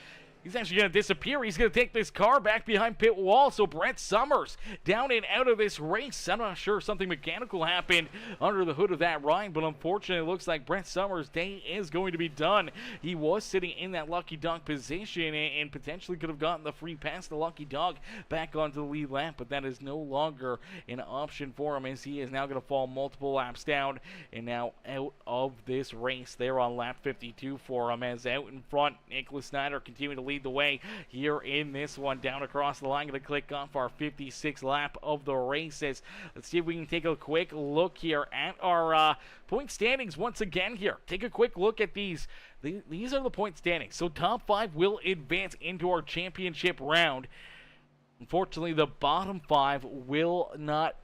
he's actually going to disappear. He's going to take this car back behind pit wall. So Brett Summers down and out of this race. I'm not sure if something mechanical happened under the hood of that ride, but unfortunately it looks like Brett Summers' day is going to be done. He was sitting in that lucky dog position and potentially could have gotten the free pass, the lucky dog, back onto the lead lap, but that is no longer an option for him, as he is now going to fall multiple laps down and now out of this race there on lap 52 for him, as out in front Nicholas Snyder continuing to lead the way here in this one down across the line. Going to click off our 56th lap of the races. Let's see if we can take a quick look here at our point standings once again here. Take a quick look at these. These are the point standings. So top 5 will advance into our championship round. Unfortunately, the bottom 5 will not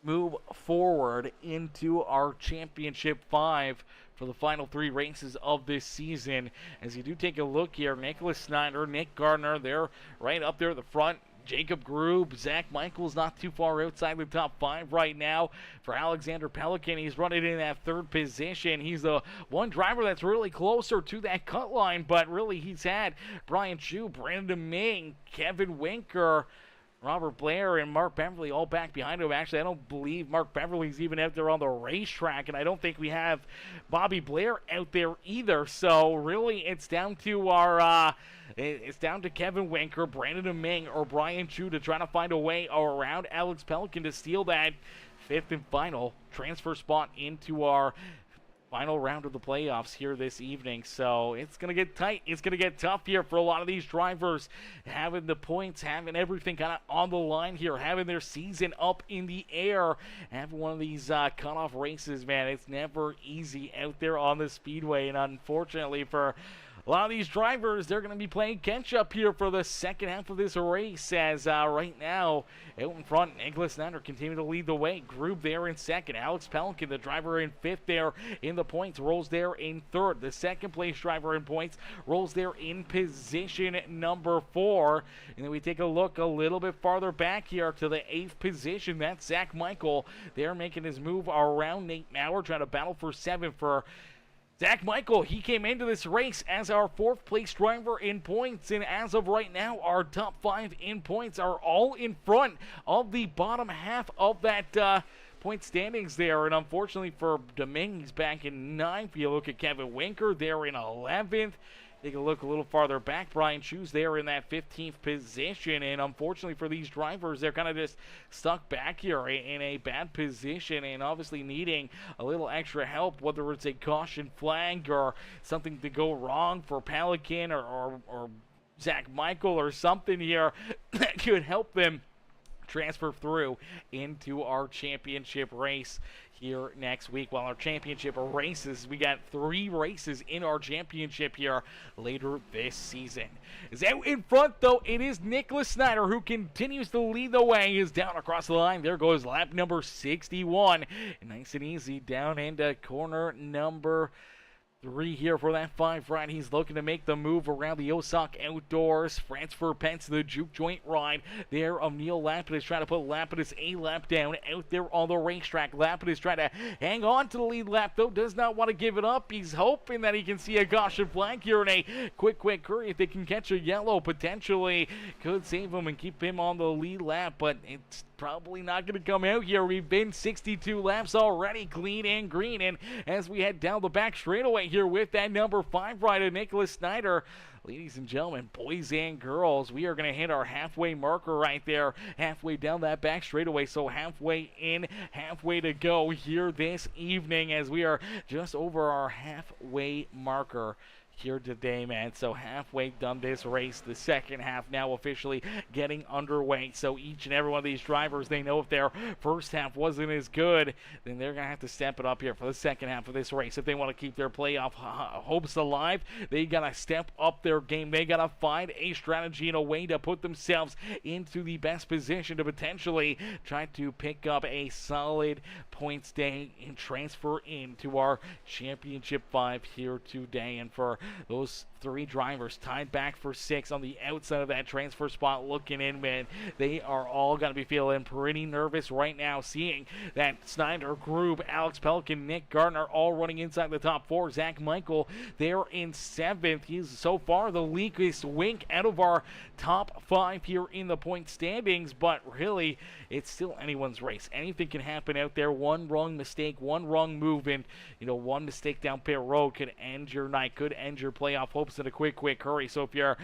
move forward into our championship 5 for the final 3 races of this season. As you do take a look here, Nicholas Snyder, Nick Gardner, they're right up there at the front. Jacob Grube, Zach Michaels not too far outside the top 5 right now. For Alexander Pelican, he's running in that 3rd position. He's the one driver that's really closer to that cut line, but really he's had Brian Chu, Brandon Ming, Kevin Winker, Robert Blair, and Mark Beverly all back behind him. Actually, I don't believe Mark Beverly's even out there on the racetrack, and I don't think we have Bobby Blair out there either. So really, it's down to our it's down to Kevin Winker, Brandon Ming, or Brian Chu to try to find a way around Alex Pelican to steal that 5th and final transfer spot into our final round of the playoffs here this evening. So it's going to get tight. It's going to get tough here for a lot of these drivers, having the points, having everything kind of on the line here, having their season up in the air, having one of these cutoff races, man. It's never easy out there on the speedway, and unfortunately for a lot of these drivers, they're going to be playing catch-up here for the second half of this race, as right now, out in front, Nicholas Snyder continuing to lead the way. Grube there in second. Alex Pelican, the driver in 5th there in the points, rolls there in 3rd. The second-place driver in points rolls there in position number 4. And then we take a look a little bit farther back here to the 8th position. That's Zach Michael. They're making his move around Nate Maurer, trying to battle for 7th for Zach Michael, he came into this race as our 4th place driver in points, and as of right now, our top 5 in points are all in front of the bottom half of that point standings there. And unfortunately for Domingue, he's back in 9th. If you look at Kevin Winker, they're in 11th. Take a look a little farther back. Brian Shoes there in that 15th position. And unfortunately for these drivers, they're kind of just stuck back here in a bad position and obviously needing a little extra help, whether it's a caution flag or something to go wrong for Pelican or Zach Michael or something here that could help them transfer through into our championship race here next week. While our championship races, we got 3 races in our championship here later this season. Is out in front though, it is Nicholas Snyder who continues to lead the way. Is down across the line. There goes lap number 61. Nice and easy down into corner number 3 here for that 5 ride. He's looking to make the move around the Osaka Outdoors. Transfer Pence to the Juke joint ride there of Neil Lapidus, trying to put Lapidus a lap down out there on the racetrack. Lapidus trying to hang on to the lead lap, though does not want to give it up. He's hoping that he can see a caution flag here in a quick hurry. If they can catch a yellow, potentially could save him and keep him on the lead lap, but it's probably not going to come out here. We've been 62 laps already, clean and green, and as we head down the back straightaway here with that number 5 rider, Nicholas Snyder. Ladies and gentlemen, boys and girls, we are going to hit our halfway marker right there, halfway down that back straightaway. So halfway in, halfway to go here this evening as we are just over our halfway marker here today, man. So halfway done this race, the second half now officially getting underway. So each and every one of these drivers, they know if their first half wasn't as good, then they're gonna have to step it up here for the second half of this race. If they want to keep their playoff hopes alive, they gotta step up their game. They gotta find a strategy and a way to put themselves into the best position to potentially try to pick up a solid points day and transfer into our championship 5 here today. And for those 3 drivers tied back for 6 on the outside of that transfer spot looking in, man, they are all going to be feeling pretty nervous right now, seeing that Snyder, Grube, Alex Pelican, Nick Gardner all running inside the top 4. Zach Michael there in 7th. He's so far the weakest wink out of our top 5 here in the point standings, but really it's still anyone's race. Anything can happen out there. One wrong mistake, one wrong move, and one mistake down pit road could end your night, could end your playoff hopes in a quick hurry. So if you're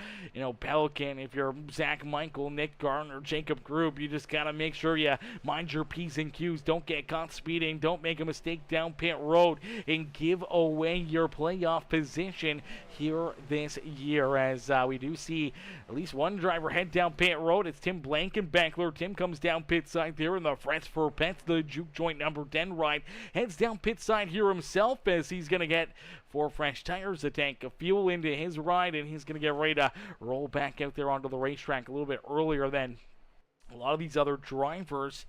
Pelican, if you're Zach Michael, Nick Gardner, Jacob Grube, you just gotta make sure you mind your P's and Q's. Don't get caught speeding, don't make a mistake down pit road, and give away your playoff position here this year, as we do see at least one driver head down pit road. It's Tim Blankenbeckler. Tim comes down pit side there in the Frets for Pets, the Juke joint number 10 ride, heads down pit side here himself as he's gonna get 4 fresh tires, a tank of fuel into his ride, and he's going to get ready to roll back out there onto the racetrack a little bit earlier than a lot of these other drivers.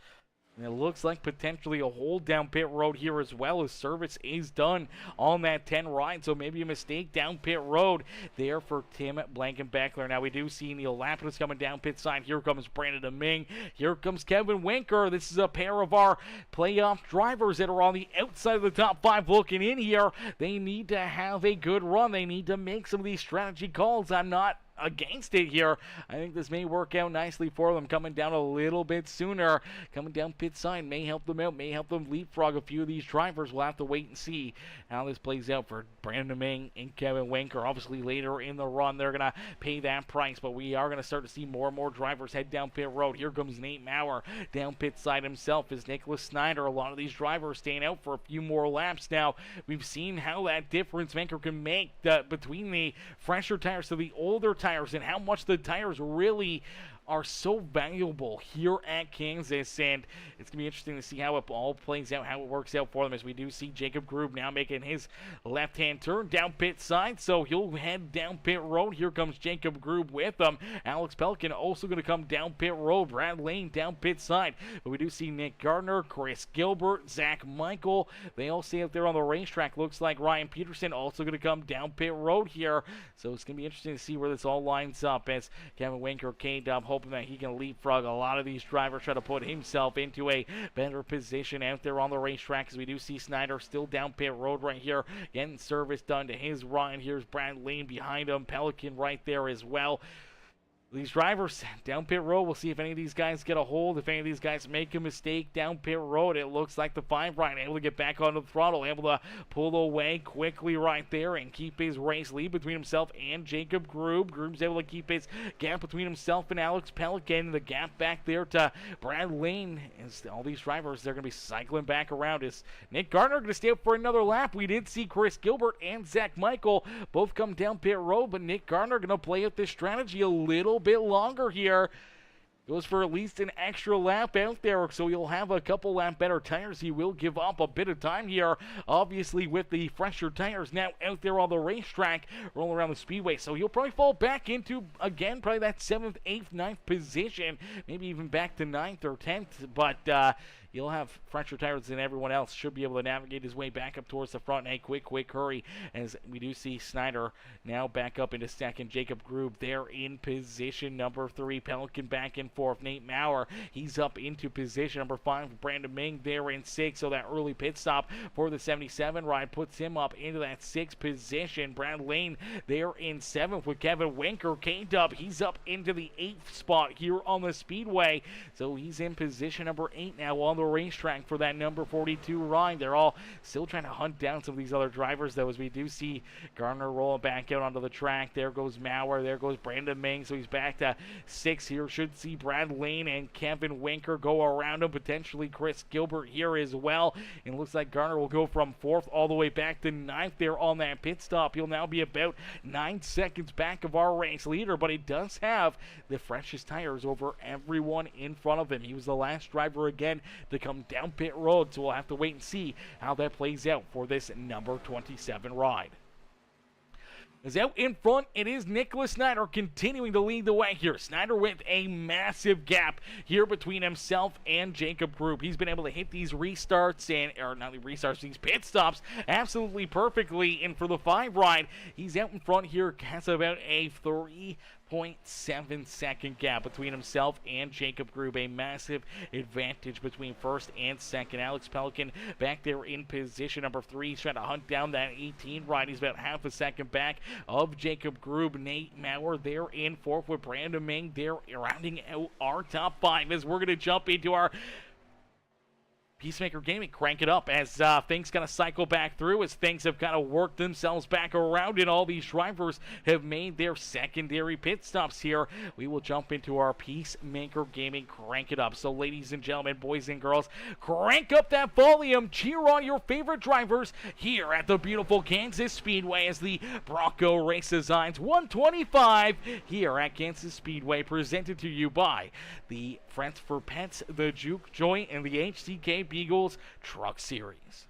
And it looks like potentially a hold down pit road here as well, as service is done on that 10 ride. So maybe a mistake down pit road there for Tim Blankenbeckler. Now we do see Neil Lapidus coming down pit side. Here comes Brandon Domingue. Here comes Kevin Winker. This is a pair of our playoff drivers that are on the outside of the top 5 looking in here. They need to have a good run. They need to make some of these strategy calls. I'm not against it here. I think this may work out nicely for them, coming down a little bit sooner. Coming down pit side may help them out, may help them leapfrog a few of these drivers. We'll have to wait and see how this plays out for Brandon Domingue and Kevin Winker. Obviously later in the run they're going to pay that price, but we are going to start to see more and more drivers head down pit road. Here comes Nate Maurer down pit side himself as Nicholas Snyder. A lot of these drivers staying out for a few more laps now. We've seen how that difference maker can make between the fresher tires to the older tires, and how much the tires really are so valuable here at Kansas. And it's going to be interesting to see how it all plays out, how it works out for them, as we do see Jacob Grube now making his left-hand turn down pit side. So he'll head down pit road. Here comes Jacob Grube with him. Alex Pelican also going to come down pit road. Brad Lane down pit side. But we do see Nick Gardner, Chris Gilbert, Zach Michael. They all stay out there on the racetrack. Looks like Ryan Peterson also going to come down pit road here. So it's going to be interesting to see where this all lines up, as Kevin Winker, K-Dub, hoping that he can leapfrog a lot of these drivers, try to put himself into a better position out there on the racetrack, as we do see Snyder still down pit road right here, getting service done to his right. Here's Brad Lane behind him, Pelican right there as well. These drivers down pit road, we'll see if any of these guys get a hold, if any of these guys make a mistake down pit road. It looks like the 5 right, able to get back onto the throttle, able to pull away quickly right there and keep his race lead between himself and Jacob Grube. Grube's able to keep his gap between himself and Alex Pelican. The gap back there to Brad Lane. And all these drivers, they're going to be cycling back around. Is Nick Gardner going to stay up for another lap? We did see Chris Gilbert and Zach Michael both come down pit road, but Nick Gardner going to play out this strategy a little bit longer here. Goes for at least an extra lap out there, so he'll have a couple lap better tires. He will give up a bit of time here, obviously, with the fresher tires now out there on the racetrack, rolling around the speedway. So he'll probably fall back into, again, probably that 7th, 8th, 9th position, maybe even back to 9th or 10th, but he'll have fresher tires than everyone else. Should be able to navigate his way back up towards the front. And a quick hurry, as we do see Snyder now back up into second. Jacob Grube there in position number 3. Pelican back in 4th. Nate Maurer, he's up into position number 5. Brandon Ming there in 6th. So that early pit stop for the 77 ride puts him up into that 6th position. Brad Lane there in 7th with Kevin Winker. K-Dub, he's up into the 8th spot here on the speedway. So he's in position number 8 now on the racetrack for that number 42 ride. They're all still trying to hunt down some of these other drivers, though, as we do see Gardner rolling back out onto the track. There goes Maurer. There goes Brandon Ming. So he's back to 6 here. Should see Brad Lane and Kevin Winker go around him. Potentially Chris Gilbert here as well. And it looks like Gardner will go from 4th all the way back to 9th there on that pit stop. He'll now be about 9 seconds back of our race leader, but he does have the freshest tires over everyone in front of him. He was the last driver again to come down pit road, so we'll have to wait and see how that plays out for this number 27 ride. As out in front, it is Nicholas Snyder continuing to lead the way here. Snyder with a massive gap here between himself and Jacob Grube. He's been able to hit these restarts these pit stops absolutely perfectly. And for the 5 ride, he's out in front here, has about a 3.7 second gap between himself and Jacob Grube. A massive advantage between 1st and 2nd. Alex Pelican back there in position number 3. He's trying to hunt down that 18 ride. He's about half a second back of Jacob Grube. Nate Maurer there in 4th with Brandon Ming there rounding out our top 5, as we're going to jump into our Peacemaker Gaming. Crank it up as things kind of cycle back through, as things have kind of worked themselves back around, and all these drivers have made their secondary pit stops here. We will jump into our Peacemaker Gaming. Crank it up. So ladies and gentlemen, boys and girls, crank up that volume. Cheer on your favorite drivers here at the beautiful Kansas Speedway, as the Bronco Race Designs 125 here at Kansas Speedway, presented to you by the Friends for Pets, the Juke Joy, and the HTK Beagles Truck Series.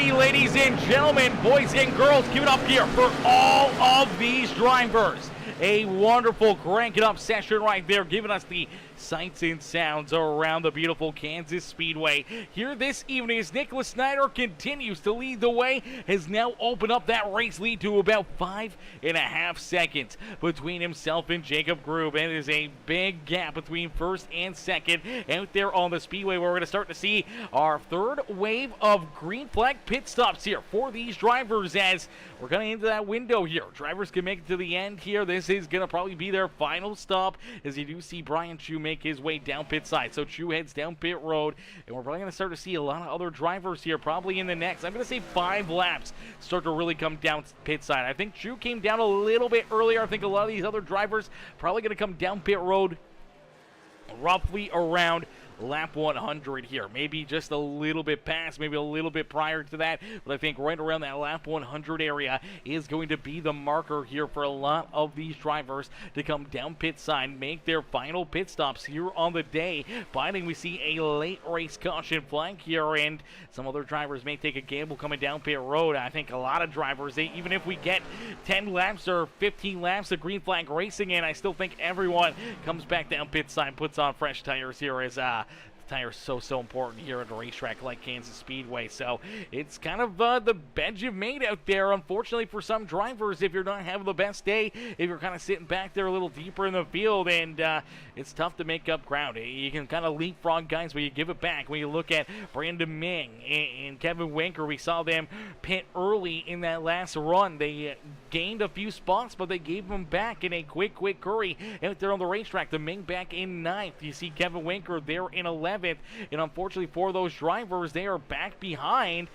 ready, ladies and gentlemen, boys and girls. Give it up here for all of these drivers. A wonderful crank it up session right there, giving us the sights and sounds around the beautiful Kansas Speedway. Here this evening as Nicholas Snyder continues to lead the way, has now opened up that race lead to about 5.5 seconds between himself and Jacob Grube. And it is a big gap between first and second out there on the Speedway, where we're going to start to see our third wave of green flag pit stops here for these drivers as we're going into that window here. Drivers can make it to the end here. This is going to probably be their final stop as you do see Brian Chu make his way down pit side. So Chu heads down pit road, and we're probably going to start to see a lot of other drivers here probably in the next, I'm going to say 5 laps, start to really come down pit side. I think Chu came down a little bit earlier. I think a lot of these other drivers probably going to come down pit road roughly around lap 100 here, maybe just a little bit past, maybe a little bit prior to that, but I think right around that lap 100 area is going to be the marker here for a lot of these drivers to come down pit side, make their final pit stops here on the day. Finding we see a late race caution flag here, and some other drivers may take a gamble coming down pit road. I think a lot of drivers, even if we get 10 laps or 15 laps of green flag racing in, I still think everyone comes back down pit side, puts on fresh tires here as the tires so important here at a racetrack like Kansas Speedway. So it's kind of the bed you've made out there, unfortunately, for some drivers. If you're not having the best day, if you're kind of sitting back there a little deeper in the field, and it's tough to make up ground. You can kind of leapfrog guys when you give it back. When you look at Brandon Ming and Kevin Winker, we saw them pit early in that last run. They gained a few spots, but they gave them back in a quick hurry out there on the racetrack. The Ming back in 9th. You see Kevin Winker there in 11th. And unfortunately for those drivers, they are back behind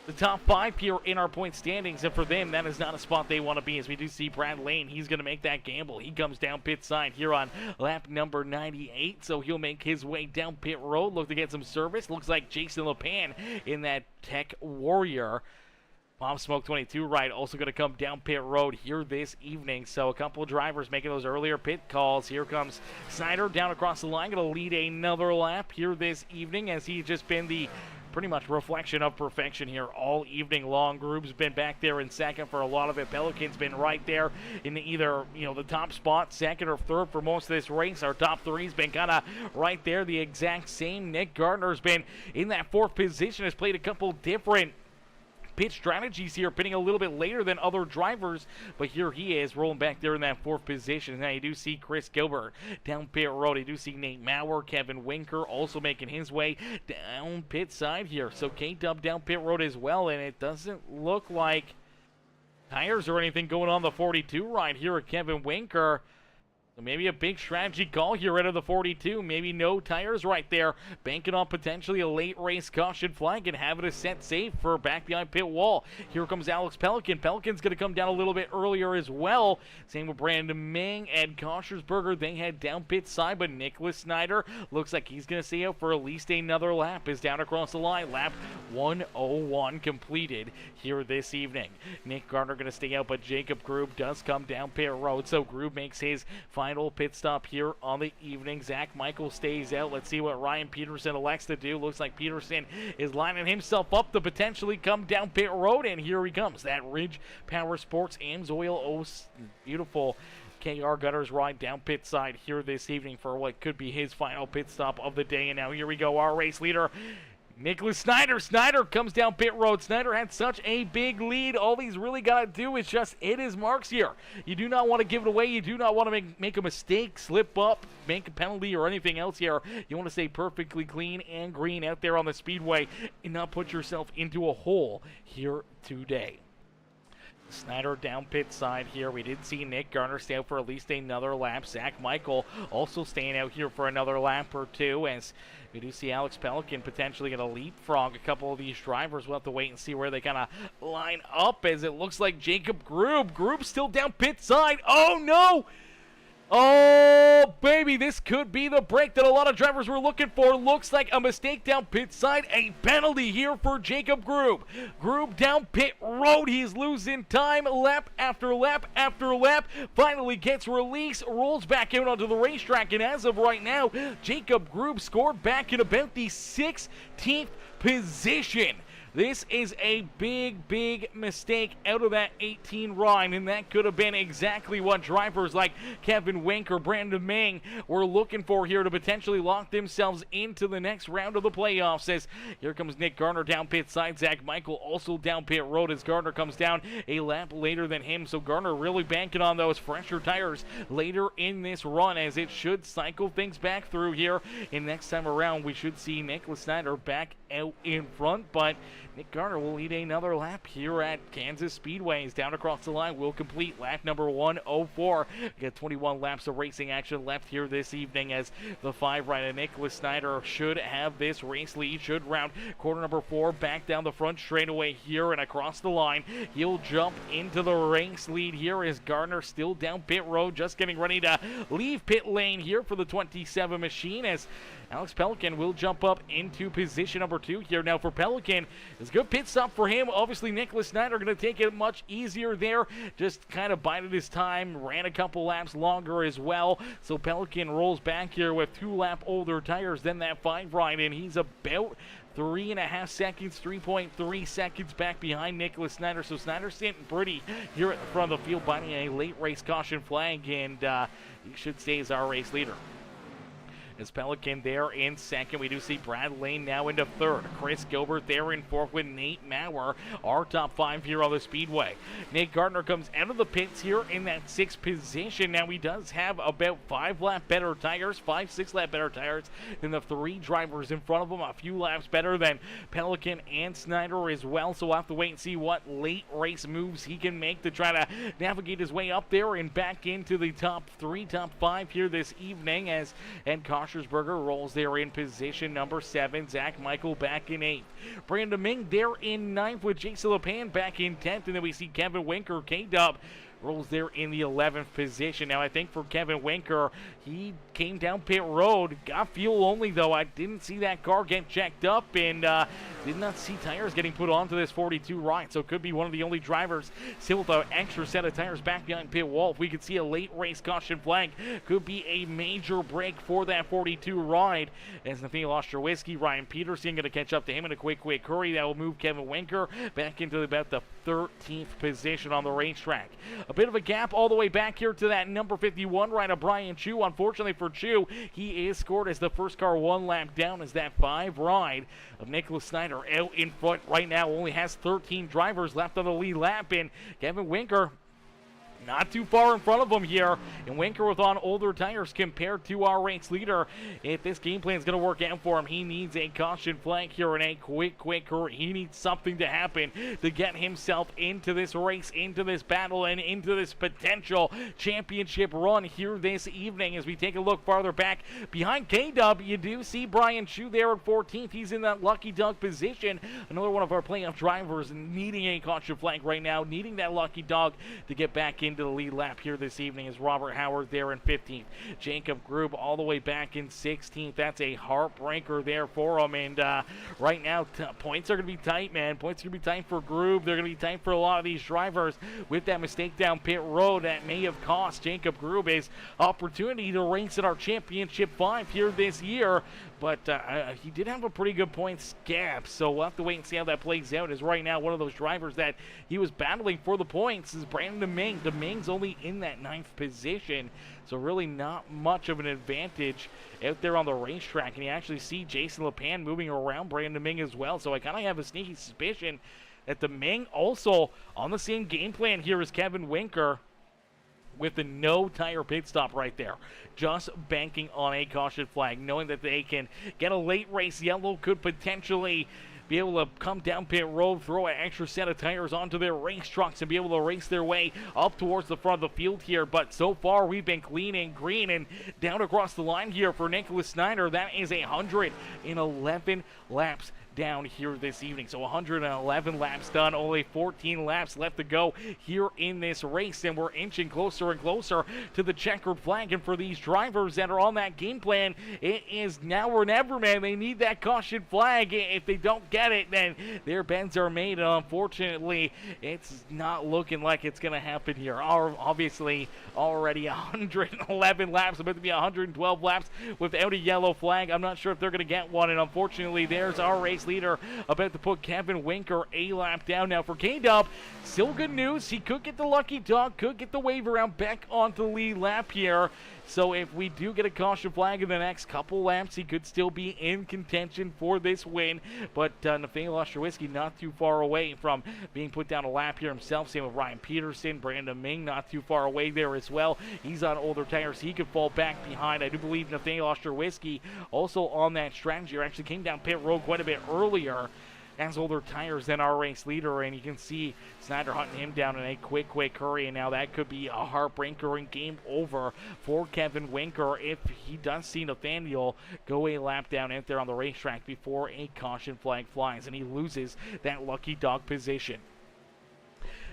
the top 5 here in our point standings, and for them, that is not a spot they want to be, as we do see Brad Lane. He's going to make that gamble. He comes down pit side here on lap number 98, so he'll make his way down pit road, look to get some service. Looks like Jason LePan in that Tech Warrior Mom Smoke 22 ride also going to come down pit road here this evening. So a couple of drivers making those earlier pit calls. Here comes Snyder down across the line, going to lead another lap here this evening, as he's just been the pretty much reflection of perfection here all evening long. Grube's been back there in second for a lot of it. Pelican's been right there in either, the top spot, second or third for most of this race. Our top 3's been kind of right there, the exact same. Nick Gardner's been in that 4th position, has played a couple different pit strategies here, pitting a little bit later than other drivers, but here he is rolling back there in that 4th position. Now you do see Chris Gilbert down pit road. You do see Nate Maurer, Kevin Winker also making his way down pit side here. So K-Dub down pit road as well, and it doesn't look like tires or anything going on the 42 ride here at Kevin Winker. So maybe a big strategy call here out of the 42. Maybe no tires right there. Banking on potentially a late race caution flag and having a set safe for back behind pit wall. Here comes Alex Pelican. Pelican's going to come down a little bit earlier as well. Same with Brandon Ming and Koshersberger. They head down pit side, but Nicholas Snyder looks like he's going to stay out for at least another lap. Is down across the line. Lap 101 completed here this evening. Nick Gardner going to stay out, but Jacob Grube does come down pit road. So Grube makes his final pit stop here on the evening. Zach Michael stays out. Let's see what Ryan Peterson elects to do. Looks like Peterson is lining himself up to potentially come down pit road, and here he comes. That Ridge Power Sports Amsoil beautiful KR Gutters ride down pit side here this evening for what could be his final pit stop of the day. And now here we go, our race leader, Nicholas Snyder. Snyder comes down pit road. Snyder had such a big lead. All he's really got to do is just hit his marks here. You do not want to give it away. You do not want to make a mistake, slip up, make a penalty, or anything else here. You want to stay perfectly clean and green out there on the speedway and not put yourself into a hole here today. Snyder down pit side here. We did see Nick Garner stay out for at least another lap. Zach Michael also staying out here for another lap or two, as we do see Alex Pelican potentially going to leapfrog a couple of these drivers. We'll have to wait and see where they kind of line up, as it looks like Jacob Grube. Grube's still down pit side. Oh, no! Oh, baby, this could be the break that a lot of drivers were looking for. Looks like a mistake down pit side. A penalty here for Jacob Grube. Grube down pit road. He's losing time lap after lap after lap. Finally gets released, rolls back out onto the racetrack, and as of right now, Jacob Grube scored back in about the 16th position. This is a big mistake out of that 18 run, and that could have been exactly what drivers like Kevin Wink or Brandon Ming were looking for here to potentially lock themselves into the next round of the playoffs. As here comes Nick Garner down pit side. Zach Michael also down pit road as Garner comes down a lap later than him. So Garner really banking on those fresher tires later in this run, as it should cycle things back through here. And next time around, we should see Nicholas Snyder back out in front, but Nick Garner will lead another lap here at Kansas Speedway. He's down across the line. Will complete lap number 104. We got 21 laps of racing action left here this evening, as the 5 rider Nicholas Snyder should have this race lead. Should round corner number 4 back down the front straightaway here and across the line. He'll jump into the race lead here as Gardner still down pit road, just getting ready to leave pit lane here for the 27 machine, as Alex Pelican will jump up into position number 2 here. Now for Pelican, it's a good pit stop for him. Obviously Nicholas Snyder going to take it much easier there. Just kind of bided his time, ran a couple laps longer as well. So Pelican rolls back here with 2 lap older tires than that 5 ride, and he's about 3.5 seconds, 3.3 seconds back behind Nicholas Snyder. So Snyder's sitting pretty here at the front of the field, binding a late race caution flag, and he should stay as our race leader. As Pelican there in second. We do see Brad Lane now into third. Chris Gilbert there in fourth with Nate Maurer, our top 5 here on the Speedway. Nate Gardner comes out of the pits here in that 6th position. Now he does have about 5 lap better tires, 6 lap better tires than the 3 drivers in front of him. A few laps better than Pelican and Snyder as well. So we'll have to wait and see what late race moves he can make to try to navigate his way up there and back into the top 3, top 5 here this evening, as Ed Koshersberger rolls there in position number 7. Zach Michael back in 8th. Brandon Ming there in 9th with Jason LePan back in 10th. And then we see Kevin Winker, K-Dub, rolls there in the 11th position. Now I think for Kevin Winker, he came down pit road, got fuel only though. I didn't see that car get checked up, and did not see tires getting put onto this 42 ride. So could be one of the only drivers still with an extra set of tires back behind pit wall. If we could see a late race caution flag, could be a major break for that 42 ride, as Nathaniel Ostrowiecki, Ryan Peterson going to catch up to him in a quick hurry. That will move Kevin Winker back into about the 13th position on the racetrack. A bit of a gap all the way back here to that number 51 rider, Brian Chu. Unfortunately for Chu, he is scored as the first car 1 lap down, as that 5 ride of Nicholas Snyder out in front right now only has 13 drivers left on the lead lap, and Kevin Winker not too far in front of him here, and Winker with on older tires compared to our race leader. If this game plan is going to work out for him, he needs a caution flag here in a quick hurry. He needs something to happen to get himself into this race, into this battle, and into this potential championship run here this evening. As we take a look farther back behind K-Dub, you do see Brian Chu there at 14th. He's in that lucky dog position. Another one of our playoff drivers needing a caution flag right now, needing that lucky dog to get back into the lead lap here this evening, is Robert Howard there in 15th. Jacob Grube all the way back in 16th. That's a heartbreaker there for him, and right now points are going to be tight, man. Points are going to be tight for Grube. They're going to be tight for a lot of these drivers with that mistake down pit road that may have cost Jacob Grube his opportunity to race in our championship 5 here this year, but he did have a pretty good points gap, so we'll have to wait and see how that plays out, as right now one of those drivers that he was battling for the points is Brandon Ming. Ming's only in that 9th position, so really not much of an advantage out there on the racetrack. And you actually see Jason LePan moving around Brandon Ming as well, so I kind of have a sneaky suspicion that the Ming also on the same game plan here as Kevin Winker, with the no tire pit stop right there, just banking on a caution flag, knowing that they can get a late race yellow, could potentially be able to come down pit road, throw an extra set of tires onto their race trucks, and be able to race their way up towards the front of the field here. But so far, we've been clean and green, and down across the line here for Nicholas Snyder, that is 111 laps down here this evening. So 111 laps done, only 14 laps left to go here in this race, and we're inching closer and closer to the checkered flag. And for these drivers that are on that game plan, it is now or never, man. They need that caution flag. If they don't get it, then their bends are made, and unfortunately it's not looking like it's gonna happen here. Obviously already 111 laps, about to be 112 laps without a yellow flag. I'm not sure if they're gonna get one, and unfortunately there's our race race leader, about to put Kevin Winker a lap down. Now for K-Dub, still good news. He could get the lucky dog, could get the wave around back onto the lead lap here. So if we do get a caution flag in the next couple laps, he could still be in contention for this win. But Nathaniel Ostrowiecki not too far away from being put down a lap here himself. Same with Ryan Peterson. Brandon Ming not too far away there as well. He's on older tires. He could fall back behind. I do believe Nathaniel Ostrowiecki also on that strategy, or actually came down pit road quite a bit earlier, has older tires than our race leader, and you can see Snyder hunting him down in a quick hurry, and now that could be a heartbreaker and game over for Kevin Winker if he does see Nathaniel go a lap down out there on the racetrack before a caution flag flies, and he loses that lucky dog position.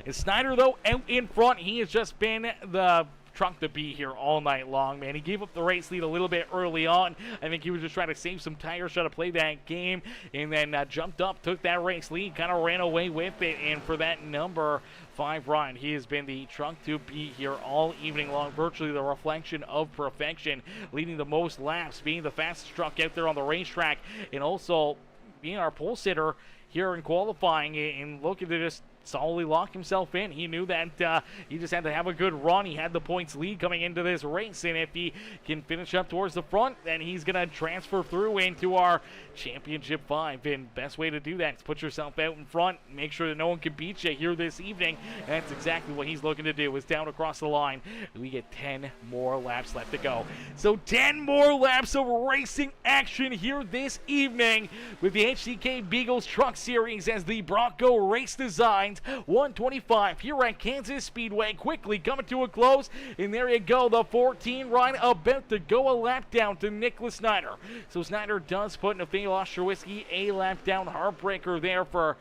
And Snyder, though, out in front, he has just been the truck to be here all night long, man. He gave up the race lead a little bit early on. I think he was just trying to save some tires, try to play that game, and then jumped up, took that race lead, kind of ran away with it. And for that number 5 run, he has been the truck to be here all evening long, virtually the reflection of perfection, leading the most laps, being the fastest truck out there on the racetrack, and also being our pole sitter here in qualifying, and looking to just solidly lock himself in. He knew that he just had to have a good run. He had the points lead coming into this race, and if he can finish up towards the front, then he's going to transfer through into our Championship 5. And best way to do that is put yourself out in front, make sure that no one can beat you here this evening. And that's exactly what he's looking to do, is down across the line. We get 10 more laps left to go. So 10 more laps of racing action here this evening with the HCK Beagles Truck Series as the Bronco Race Designs 125 here at Kansas Speedway quickly coming to a close. And there you go, the 14 ride about to go a lap down to Nicholas Snyder. So Snyder does put Nathaniel Ostrowiecki a lap down. Heartbreaker there for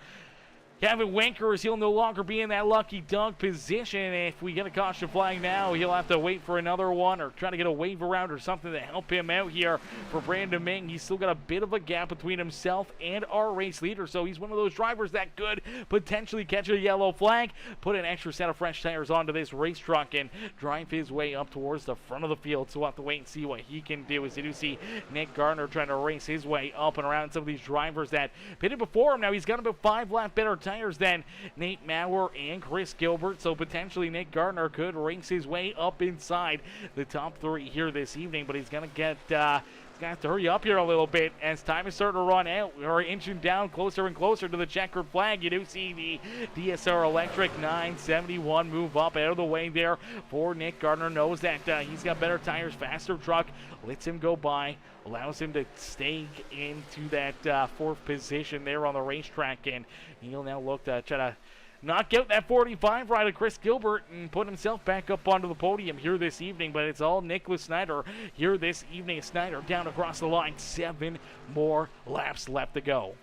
Kevin Winker, as he'll no longer be in that lucky dog position. If we get a caution flag now, he'll have to wait for another one or try to get a wave around or something to help him out here. For Brandon Ming, he's still got a bit of a gap between himself and our race leader, so he's one of those drivers that could potentially catch a yellow flag, put an extra set of fresh tires onto this race truck, and drive his way up towards the front of the field. So we'll have to wait and see what he can do, as you do see Nick Gardner trying to race his way up and around some of these drivers that pitted before him. Now he's got about 5 lap better tires than Nate Maurer and Chris Gilbert, so potentially Nick Gardner could race his way up inside the top 3 here this evening, but he's gonna get he's gonna have to hurry up here a little bit as time is starting to run out. We're inching down closer and closer to the checkered flag. You do see the DSR Electric 971 move up out of the way there for Nick Gardner. Knows that he's got better tires, faster truck, lets him go by, allows him to stay into that 4th position there on the racetrack, and he'll now look to try to knock out that 45 ride of Chris Gilbert and put himself back up onto the podium here this evening. But it's all Nicholas Snyder here this evening. Snyder down across the line. 7 more laps left to go.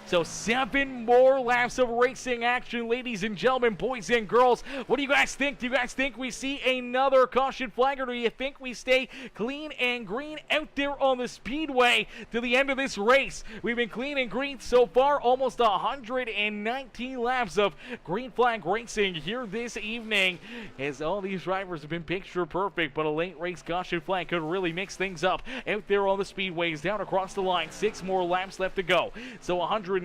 So 7 more laps of racing action, ladies and gentlemen, boys and girls. What do you guys think? Do you guys think we see another caution flag, or do you think we stay clean and green out there on the speedway to the end of this race? We've been clean and green so far, almost 119 laps of green flag racing here this evening, as all these drivers have been picture perfect, but a late race caution flag could really mix things up out there on the speedways. Down across the line, 6 more laps left to go. So 119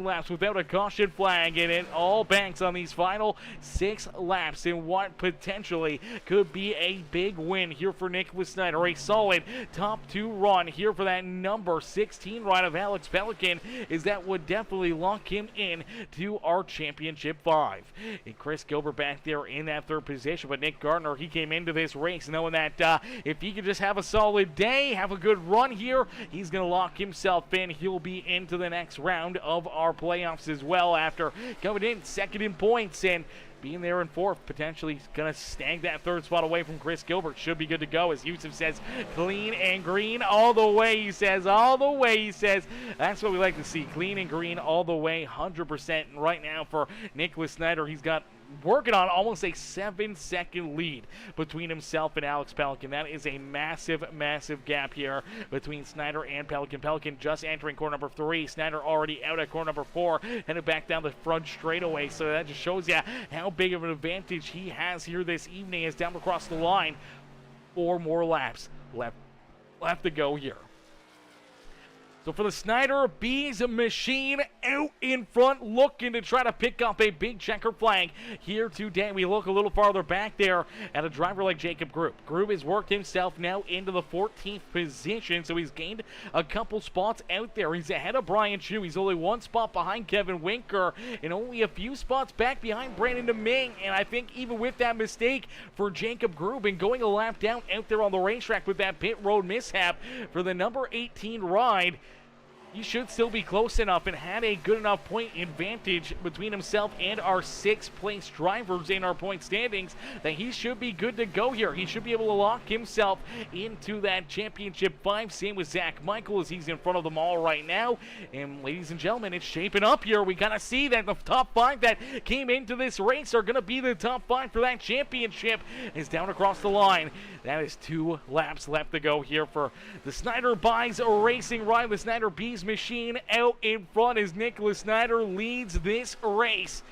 laps without a caution flag, and it all banks on these final 6 laps in what potentially could be a big win here for Nicholas Snyder. A solid top 2 run here for that number 16 ride of Alex Pelican, is that would definitely lock him in to our Championship 5. And Chris Gilbert back there in that 3rd position, but Nick Gardner, he came into this race knowing that if he could just have a solid day, have a good run here, he's going to lock himself in. He'll be into the next round of our playoffs as well, after coming in 2nd in points and being there in 4th, potentially going to snag that 3rd spot away from Chris Gilbert. Should be good to go, as Yusuf says, clean and green all the way, he says, all the way, he says. That's what we like to see, clean and green all the way, 100%. And right now for Nicholas Snyder, he's got working on almost a 7-second lead between himself and Alex Pelican. That is a massive gap here between Snyder and Pelican. Pelican just entering corner number 3. Snyder already out at corner number 4, headed back down the front straightaway. So that just shows you how big of an advantage he has here this evening, as down across the line. 4 more laps left to go here. So for the Snyder Bees machine out in front, looking to try to pick up a big checker flag here today. We look a little farther back there at a driver like Jacob Grube. Grube has worked himself now into the 14th position, so he's gained a couple spots out there. He's ahead of Brian Chu. He's only one spot behind Kevin Winker and only a few spots back behind Brandon Domingue. And I think even with that mistake for Jacob Grube and going a lap down out there on the racetrack with that pit road mishap for the number 18 ride, he should still be close enough and had a good enough point advantage between himself and our 6th place drivers in our point standings that he should be good to go here. He should be able to lock himself into that championship 5. Same with Zach Michael as he's in front of them all right now. And ladies and gentlemen, it's shaping up here. We gotta see that the top 5 that came into this race are gonna be the top 5 for that championship. Is down across the line. That is 2 laps left to go here for the Snyder Buys Racing ride. The Snyder Bees machine out in front as Nicholas Snyder leads this race.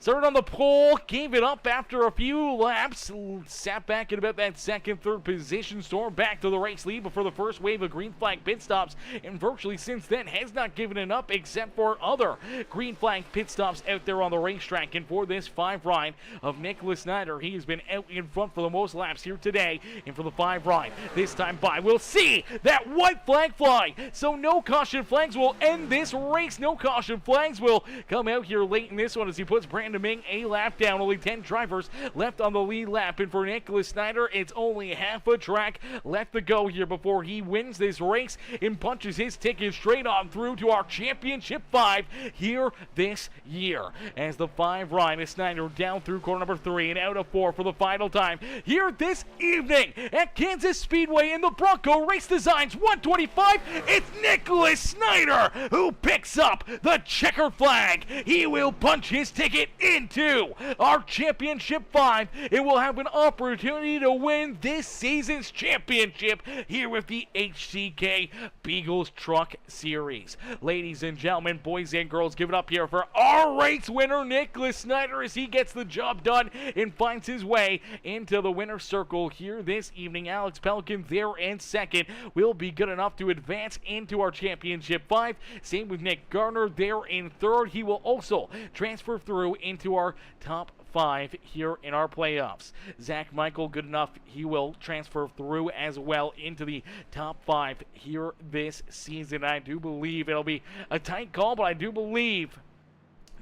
Started on the pole, gave it up after a few laps, sat back in about that 2nd, 3rd position, stormed back to the race lead before the first wave of green flag pit stops, and virtually since then has not given it up except for other green flag pit stops out there on the racetrack. And for this 5 ride of Nicholas Snyder, he has been out in front for the most laps here today, and for the 5 ride this time by, we'll see that white flag fly. So no caution flags will end this race. No caution flags will come out here late in this one as he puts Brandon Domingue a lap down. Only 10 drivers left on the lead lap, and for Nicholas Snyder, it's only half a track left to go here before he wins this race and punches his ticket straight on through to our championship 5 here this year. As the 5 ride is Snyder down through corner number 3 and out of 4 for the final time here this evening at Kansas Speedway in the Bronco Race Designs 125. It's Nicholas Snyder who picks up the checker flag. He will punch his ticket into our championship 5 and will have an opportunity to win this season's championship here with the HCK Beagles Truck Series. Ladies and gentlemen, boys and girls, give it up here for our race winner, Nicholas Snyder, as he gets the job done and finds his way into the winner's circle here this evening. Alex Pelican there in 2nd will be good enough to advance into our championship 5. Same with Nick Garner there in 3rd. He will also transfer through into our top 5 here in our playoffs. Zach Michael, good enough. He will transfer through as well into the top 5 here this season. I do believe it'll be a tight call, but I do believe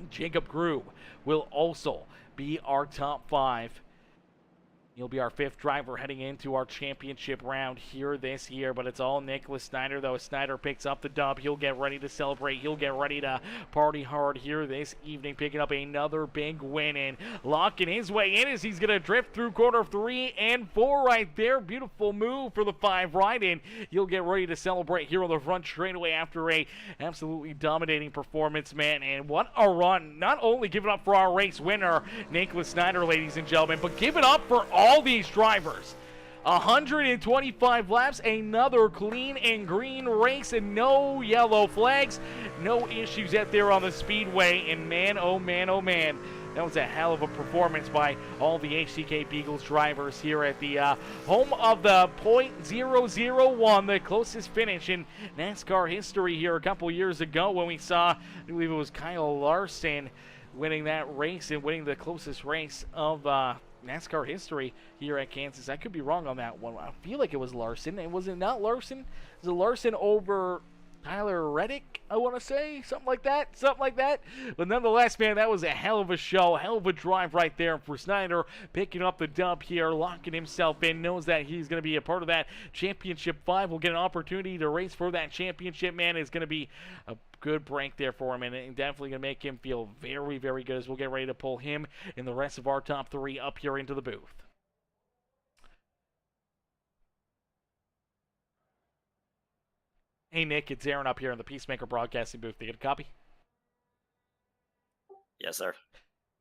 Jacob Grube will also be our top 5. He'll be our 5th driver heading into our championship round here this year, but it's all Nicholas Snyder, though. Snyder picks up the dub. He'll get ready to celebrate. He'll get ready to party hard here this evening, picking up another big win and locking his way in as he's going to drift through corner 3 and 4 right there. Beautiful move for the 5 ride, and he'll get ready to celebrate here on the front straightaway after a absolutely dominating performance, man. And what a run. Not only give it up for our race winner, Nicholas Snyder, ladies and gentlemen, but give it up for all these drivers. 125 laps, another clean and green race, and no yellow flags, no issues out there on the speedway. And man, oh man, oh man, that was a hell of a performance by all the HCK Beagles drivers here at the home of the .001, the closest finish in NASCAR history here a couple years ago when we saw, I believe it was Kyle Larson winning that race and winning the closest race of NASCAR history here at Kansas. I could be wrong on that one. I feel like it was Larson. And was it not Larson? Was it Larson over Tyler Reddick, I want to say? Something like that. Something like that. But nonetheless, man, that was a hell of a show. Hell of a drive right there for Snyder, picking up the dub here, locking himself in, knows that he's going to be a part of that championship 5. Will get an opportunity to race for that championship, man. It's going to be a good break there for him, and definitely going to make him feel very, very good as we'll get ready to pull him and the rest of our top 3 up here into the booth. Hey, Nick, it's Aaron up here in the Peacemaker broadcasting booth. You get a copy? Yes, sir.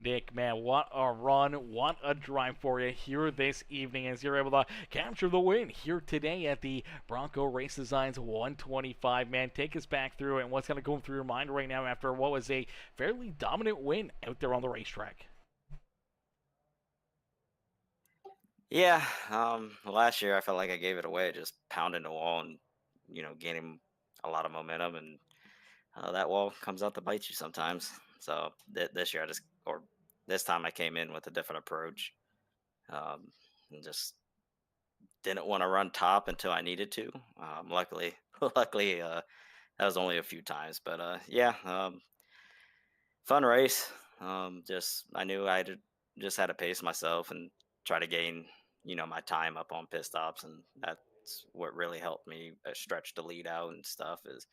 Nick, man, what a run, what a drive for you here this evening as you're able to capture the win here today at the Bronco Race Designs 125. Man, take us back through it and what's going to go through your mind right now after what was a fairly dominant win out there on the racetrack. Yeah, last year I felt like I gave it away, just pounding the wall and, gaining a lot of momentum, and that wall comes out to bite you sometimes. So this year, this time I came in with a different approach, um, and just didn't want to run top until I needed to. Luckily, luckily, that was only a few times, but yeah, fun race. Just I knew just had to pace myself and try to gain, my time up on pit stops, and that's what really helped me stretch the lead out and stuff is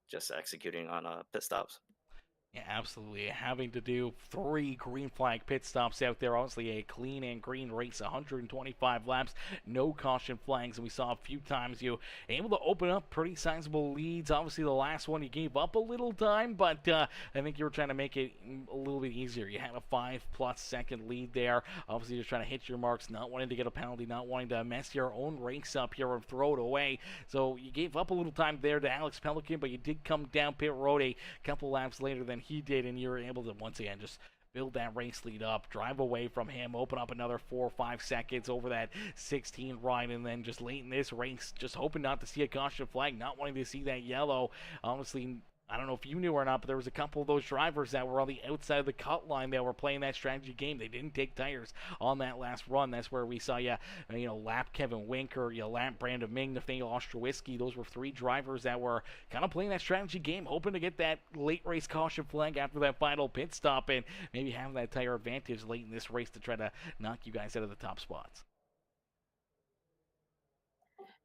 just executing on pit stops. Yeah, absolutely. Having to do 3 green flag pit stops out there. Obviously, a clean and green race, 125 laps, no caution flags. And we saw a few times you able to open up pretty sizable leads. Obviously, the last one you gave up a little time, but I think you were trying to make it a little bit easier. You had a 5+ second lead there. Obviously, you're trying to hit your marks, not wanting to get a penalty, not wanting to mess your own race up here and throw it away. So you gave up a little time there to Alex Pelican, but you did come down pit road a couple laps later than he did, and you were able to once again just build that race lead up, drive away from him, open up another 4 or 5 seconds over that 16 ride, and then just late in this race, just hoping not to see a caution flag, not wanting to see that yellow. Honestly, I don't know if you knew or not, but there was a couple of those drivers that were on the outside of the cut line that were playing that strategy game. They didn't take tires on that last run. That's where we saw lap Kevin Winker, lap Brandon Ming, Nathaniel Ostrowiecki. Those were 3 drivers that were kind of playing that strategy game, hoping to get that late race caution flag after that final pit stop and maybe have that tire advantage late in this race to try to knock you guys out of the top spots.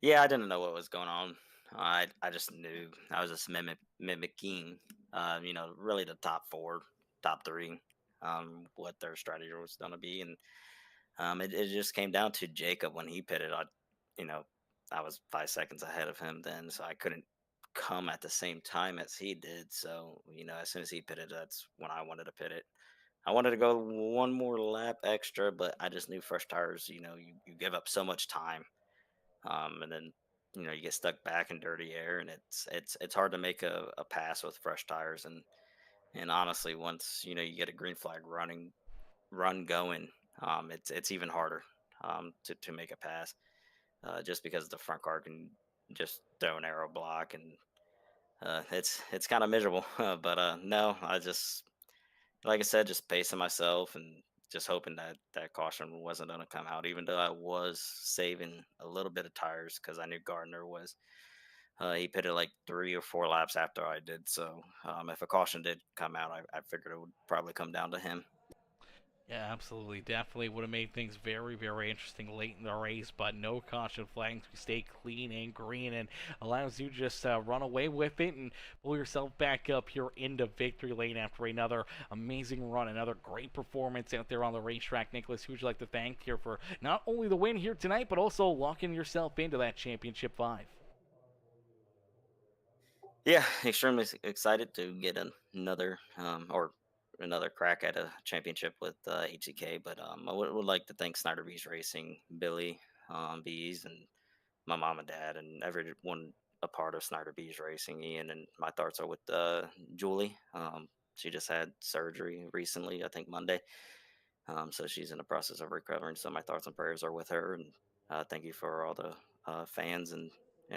Yeah, I didn't know what was going on. I just knew I was just mimicking, really the top 4, top 3, what their strategy was going to be, and it just came down to Jacob when he pitted. You know, I was 5 seconds ahead of him then, so I couldn't come at the same time as he did. So as soon as he pitted, that's when I wanted to pit it. I wanted to go one more lap extra, but I just knew fresh tires. You give up so much time, and then you get stuck back in dirty air, and it's hard to make a pass with fresh tires. And honestly, once you get a green flag run going, it's even harder to make a pass, just because the front car can just throw an arrow block, and it's kind of miserable. But no, I just like I said, just pacing myself and just hoping that that caution wasn't going to come out, even though I was saving a little bit of tires because I knew Gardner was. He pitted like 3 or 4 laps after I did. So if a caution did come out, I figured it would probably come down to him. Yeah, absolutely. Definitely would have made things very, very interesting late in the race, but no caution flags. We stay clean and green and allows you to just run away with it and pull yourself back up here into victory lane after another amazing run, another great performance out there on the racetrack. Nicholas, who would you like to thank here for not only the win here tonight, but also locking yourself into that championship 5? Yeah, extremely excited to get another or another crack at a championship with HCK. But I would like to thank Snyder Bees Racing, Billy Bees, and my mom and dad, and everyone a part of Snyder Bees Racing. Ian, and my thoughts are with Julie. She just had surgery recently, I think Monday. So she's in the process of recovering. So my thoughts and prayers are with her. And thank you for all the fans and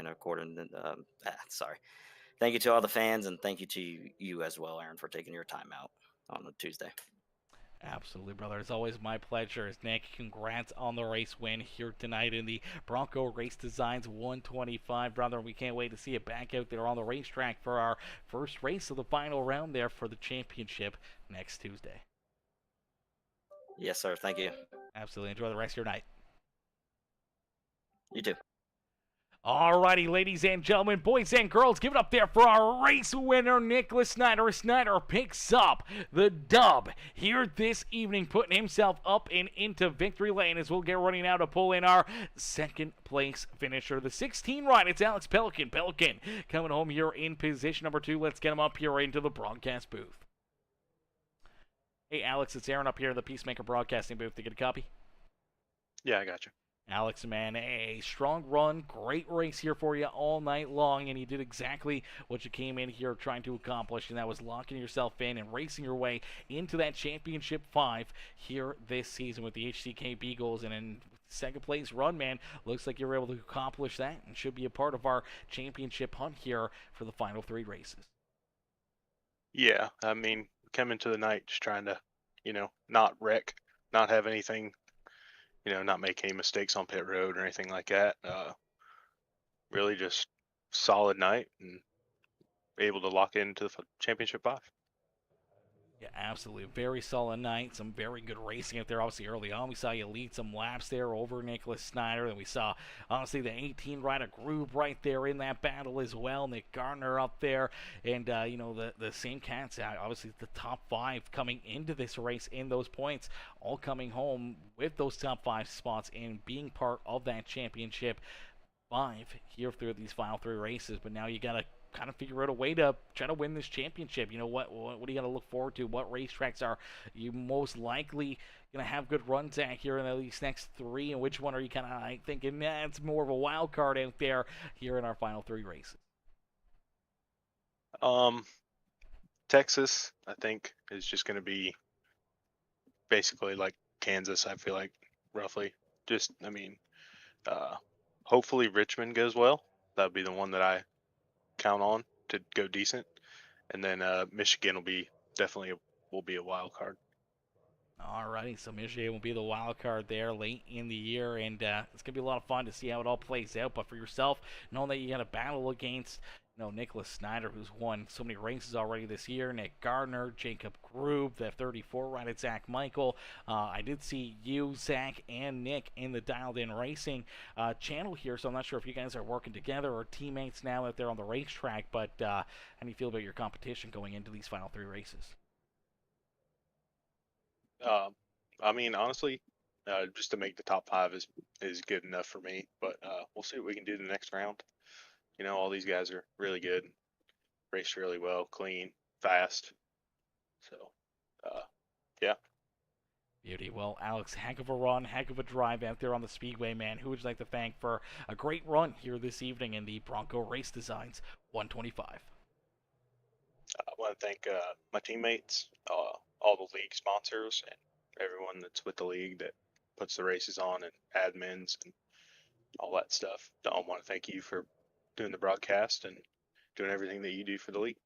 according. Sorry. Thank you to all the fans, and thank you to you as well, Aaron, for taking your time out on a Tuesday. Absolutely, brother. It's always my pleasure. Nick, congrats on the race win here tonight in the Bronco Race Designs 125, brother. We can't wait to see you back out there on the racetrack for our first race of the final round there for the championship next Tuesday. Yes, sir. Thank you. Absolutely. Enjoy the rest of your night. You too. Alrighty, ladies and gentlemen, boys and girls, give it up there for our race winner, Nicholas Snyder. Snyder picks up the dub here this evening, putting himself up and into victory lane as we'll get running now to pull in our second place finisher. The 16 ride, it's Alex Pelican. Pelican coming home here in position number 2. Let's get him up here into the broadcast booth. Hey, Alex, it's Aaron up here in the Peacemaker broadcasting booth. To get a copy? Yeah, I got you. Alex, man, a strong run, great race here for you all night long, and you did exactly what you came in here trying to accomplish, and that was locking yourself in and racing your way into that championship 5 here this season with the HCK Beagles, and then second place run, man. Looks like you're able to accomplish that and should be a part of our championship hunt here for the final 3 races. Yeah, I mean, coming to the night just trying to, not wreck, not have anything, not make any mistakes on pit road or anything like that. Really just solid night and able to lock into the championship 5. Yeah, absolutely. Very solid night. Some very good racing out there. Obviously, early on, we saw you lead some laps there over Nicholas Snyder. And we saw, honestly, the 18-rider group right there in that battle as well. Nick Gardner up there. And, the same cats, obviously, the top 5 coming into this race in those points, all coming home with those top 5 spots and being part of that championship 5 here through these final 3 races. But now you got to kind of figure out a way to try to win this championship. What do you got to look forward to? What racetracks are you most likely going to have good runs at here in these next 3, and which one are you kind of thinking it's more of a wild card out there here in our final 3 races? Texas, I think, is just going to be basically like Kansas, I feel like, roughly. Hopefully Richmond goes well. That would be the one that I count on to go decent, and then Michigan will be a wild card. Alrighty, so Michigan will be the wild card there late in the year, and it's gonna be a lot of fun to see how it all plays out. But for yourself, knowing that you got to battle against Nicholas Snyder, who's won so many races already this year, Nick Gardner, Jacob Grube, the 34 rider Zach Michael. I did see you, Zach, and Nick in the Dialed In Racing channel here, so I'm not sure if you guys are working together or teammates now out there on the racetrack, but how do you feel about your competition going into these final 3 races? Honestly, just to make the top 5 is good enough for me, but we'll see what we can do the next round. All these guys are really good, race really well, clean, fast. So, yeah. Beauty. Well, Alex, heck of a run, heck of a drive out there on the Speedway, man. Who would you like to thank for a great run here this evening in the Bronco Race Designs 125? I want to thank my teammates, all the league sponsors, and everyone that's with the league that puts the races on, and admins and all that stuff. I want to thank you for doing the broadcast and doing everything that you do for the league.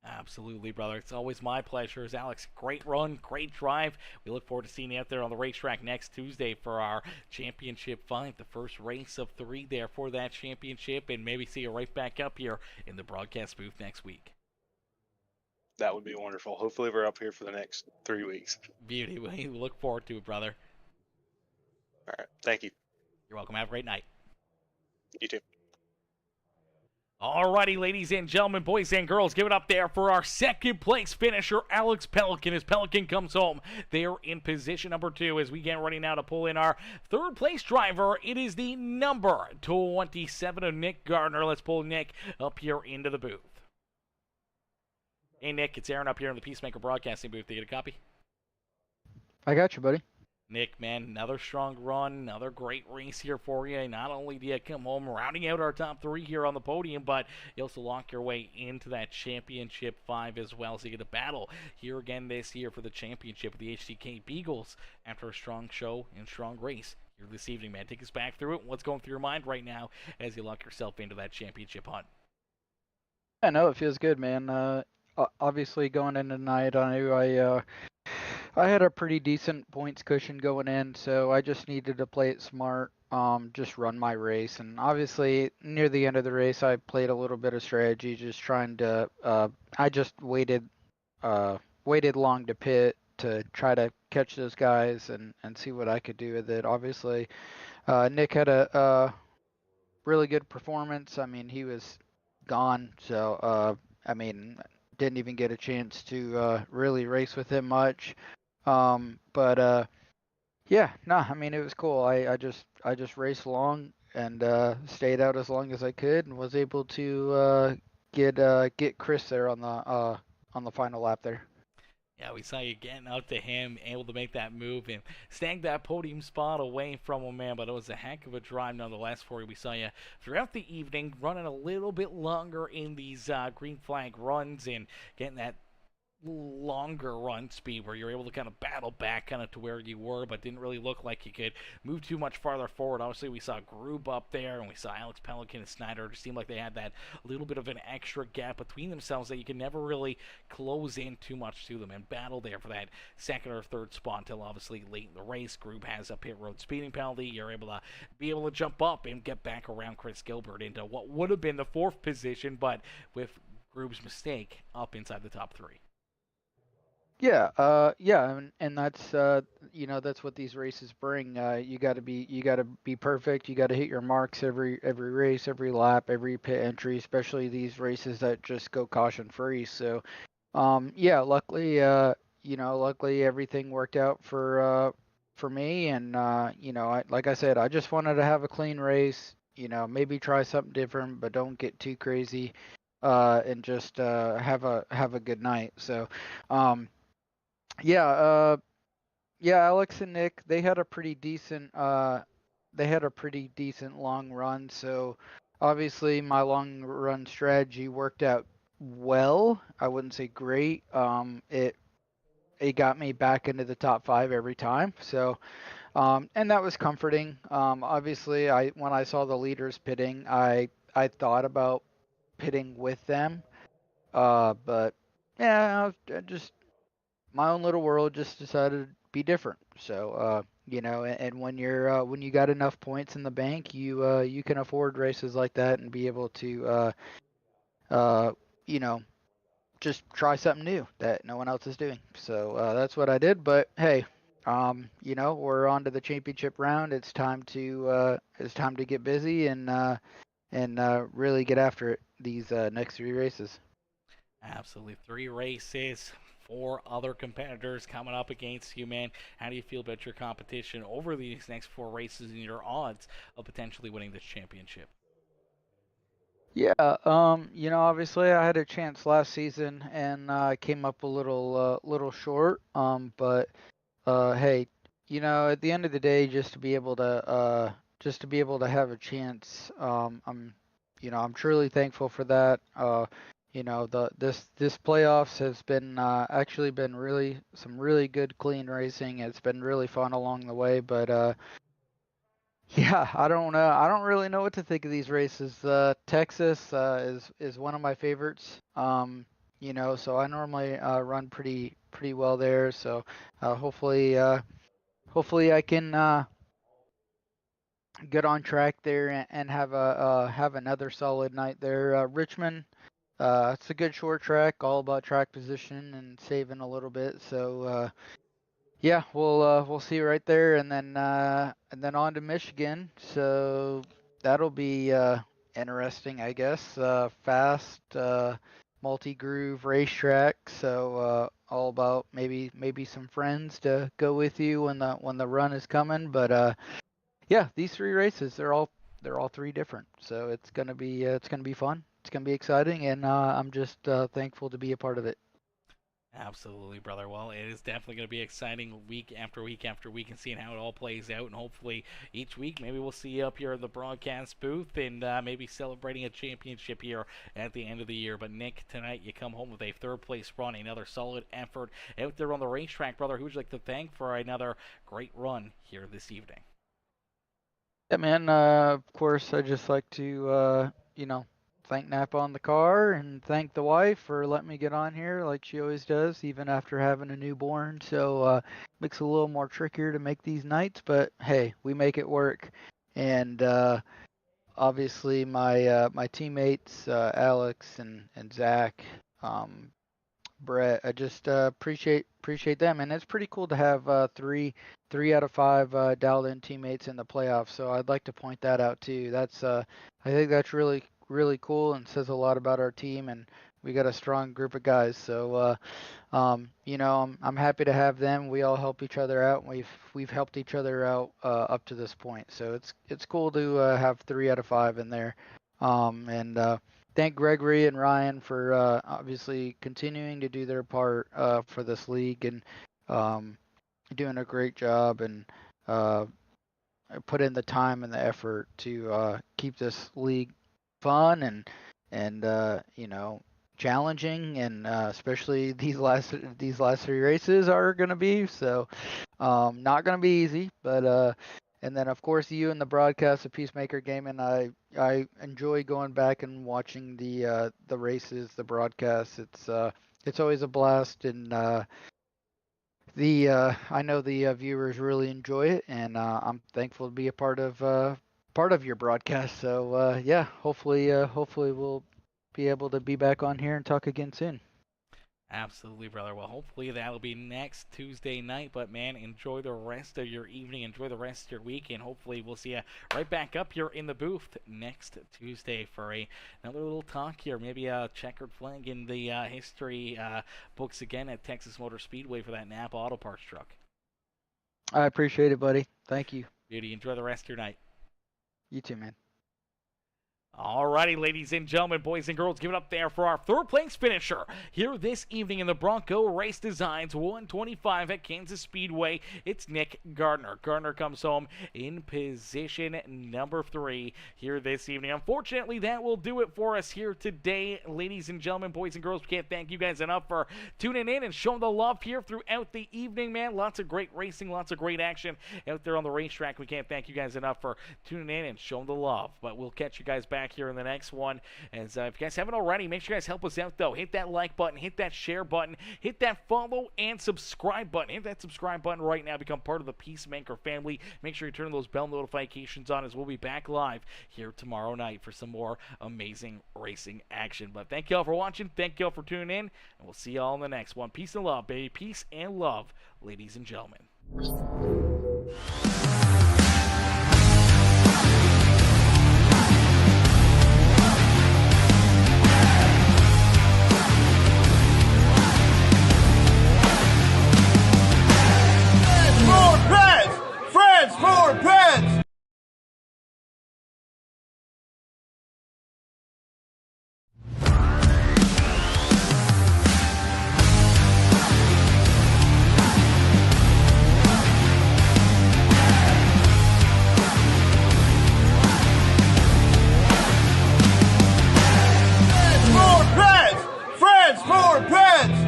Absolutely, brother. It's always my pleasure. Alex, great run, great drive. We look forward to seeing you out there on the racetrack next Tuesday for our championship fight, the first race of 3 there for that championship, and maybe see you right back up here in the broadcast booth next week. That would be wonderful. Hopefully we're up here for the next 3 weeks. Beauty. We look forward to it, brother. All right. Thank you. You're welcome. Have a great night. You too. Alrighty, ladies and gentlemen, boys and girls, give it up there for our second place finisher, Alex Pelican, as Pelican comes home. They're in position number 2 as we get ready now to pull in our third place driver. It is the number 27 of Nick Gardner. Let's pull Nick up here into the booth. Hey, Nick, it's Aaron up here in the Peacemaker broadcasting booth. Do you get a copy? I got you, buddy. Nick, man, another strong run, another great race here for you. Not only do you come home rounding out our top 3 here on the podium, but you also lock your way into that championship 5 as well. So you get a battle here again this year for the championship with the HCK Beagles after a strong show and strong race here this evening, man. Take us back through it. What's going through your mind right now as you lock yourself into that championship hunt? I know it feels good, man. Obviously, going into tonight, I knew I had a pretty decent points cushion going in, so I just needed to play it smart, just run my race. And obviously, near the end of the race, I played a little bit of strategy, just trying to. I just waited long to pit to try to catch those guys and see what I could do with it. Obviously, Nick had a really good performance. I mean, he was gone, so didn't even get a chance to really race with him much. Yeah, no, I mean, it was cool. I just raced along and stayed out as long as I could, and was able to get Chris there on the final lap there. Yeah, we saw you getting out to him, able to make that move and snag that podium spot away from him, man. But it was a heck of a drive nonetheless for you. We saw you throughout the evening running a little bit longer in these green flag runs and getting that longer run speed where you're able to kind of battle back kind of to where you were, but didn't really look like you could move too much farther forward. Obviously, we saw Grube up there, and we saw Alex Pelican and Snyder. It just seemed like they had that little bit of an extra gap between themselves that you can never really close in too much to them and battle there for that second or third spot until obviously late in the race. Grube has a pit road speeding penalty. You're able to jump up and get back around Chris Gilbert into what would have been the fourth position, but with Grube's mistake, up inside the top three. Yeah, and that's that's what these races bring. You got to be perfect. You got to hit your marks every race, every lap, every pit entry, especially these races that just go caution free. So, yeah, luckily everything worked out for me, and like I said, I just wanted to have a clean race. Maybe try something different, but don't get too crazy, and just have a good night. So, yeah, yeah, Alex and Nick, they had a pretty decent long run. So obviously my long run strategy worked out well. I wouldn't say great. It got me back into the top 5 every time. So and that was comforting. Obviously when I saw the leaders pitting, I thought about pitting with them. But yeah, I just my own little world just decided to be different. So, and when you got enough points in the bank, you can afford races like that and be able to, uh, you know, just try something new that no one else is doing. So that's what I did. But hey, we're on to the championship round. It's time to get busy and really get after it these next 3 races. Absolutely. 3 races, 4 other competitors coming up against you, man. How do you feel about your competition over these next 4 races and your odds of potentially winning this championship? Yeah, obviously I had a chance last season and came up a little short. But hey, at the end of the day, just to be able to have a chance, I'm truly thankful for that. This playoffs has been actually been some really good clean racing. It's been really fun along the way, but yeah, I don't know. I don't really know what to think of these races. Texas is one of my favorites. So I normally run pretty well there. So hopefully I can get on track there and have another solid night there. Richmond, it's a good short track, all about track position and saving a little bit. So yeah, we'll see right there, and then on to Michigan. So that'll be interesting, I guess. Fast, multi-groove racetrack. So all about maybe some friends to go with you when the run is coming. But yeah, these 3 races they're all 3 different. So it's gonna be fun. It's gonna be exciting, and I'm just thankful to be a part of it. Absolutely, brother. Well, it is definitely going to be exciting week after week after week and seeing how it all plays out. And hopefully, each week, maybe we'll see you up here in the broadcast booth and maybe celebrating a championship here at the end of the year. But, Nick, tonight you come home with a 3rd place run, another solid effort out there on the racetrack, brother. Who would you like to thank for another great run here this evening? Yeah, man. Of course, I just like to, thank Napa on the car and thank the wife for letting me get on here like she always does, even after having a newborn. So, makes it a little more trickier to make these nights, but hey, we make it work. And obviously, my teammates, Alex and Zach, um, Brett. I just appreciate them, and it's pretty cool to have three out of 5 dialed in teammates in the playoffs. So I'd like to point that out too. I think that's really cool and says a lot about our team, and we got a strong group of guys. So I'm happy to have them. We all help each other out, and we've helped each other out up to this point. So it's cool to have 3 out of 5 in there, and thank Gregory and Ryan for obviously continuing to do their part for this league and doing a great job and uh, put in the time and the effort to keep this league fun and challenging, and especially these last 3 races are going to be. So not going to be easy, but and then of course you and the broadcast of Peacemaker game, and I enjoy going back and watching the races, the broadcasts. It's always a blast, and I know the viewers really enjoy it, and I'm thankful to be a part of your broadcast. So yeah, hopefully we'll be able to be back on here and talk again soon. Absolutely, brother. Well, hopefully that'll be next Tuesday night. But, man, enjoy the rest of your evening. Enjoy the rest of your week. And hopefully we'll see you right back up here in the booth next Tuesday for another little talk here. Maybe a checkered flag in the history books again at Texas Motor Speedway for that Napa Auto Parts truck. I appreciate it, buddy. Thank you. Beauty. Enjoy the rest of your night. You too, man. Alrighty, ladies and gentlemen, boys and girls, give it up there for our third place finisher here this evening in the Bronco Race Designs 125 at Kansas Speedway. It's Nick Gardner. Gardner comes home in position number 3 here this evening. Unfortunately, that will do it for us here today, ladies and gentlemen, boys and girls. We can't thank you guys enough for tuning in and showing the love here throughout the evening, man. Lots of great racing, lots of great action out there on the racetrack. We can't thank you guys enough for tuning in and showing the love. But we'll catch you guys back here in the next one. As if you guys haven't already, make sure you guys help us out though. Hit that like button, hit that share button, hit that follow and subscribe button. Hit that subscribe button right now. Become part of the Peacemaker family. Make sure you turn those bell notifications on, as we'll be back live here tomorrow night for some more amazing racing action. But thank you all for watching. Thank you all for tuning in, and we'll see you all in the next one. Peace and love, baby. Peace and love, ladies and gentlemen. Friends for pets! Friends for pets!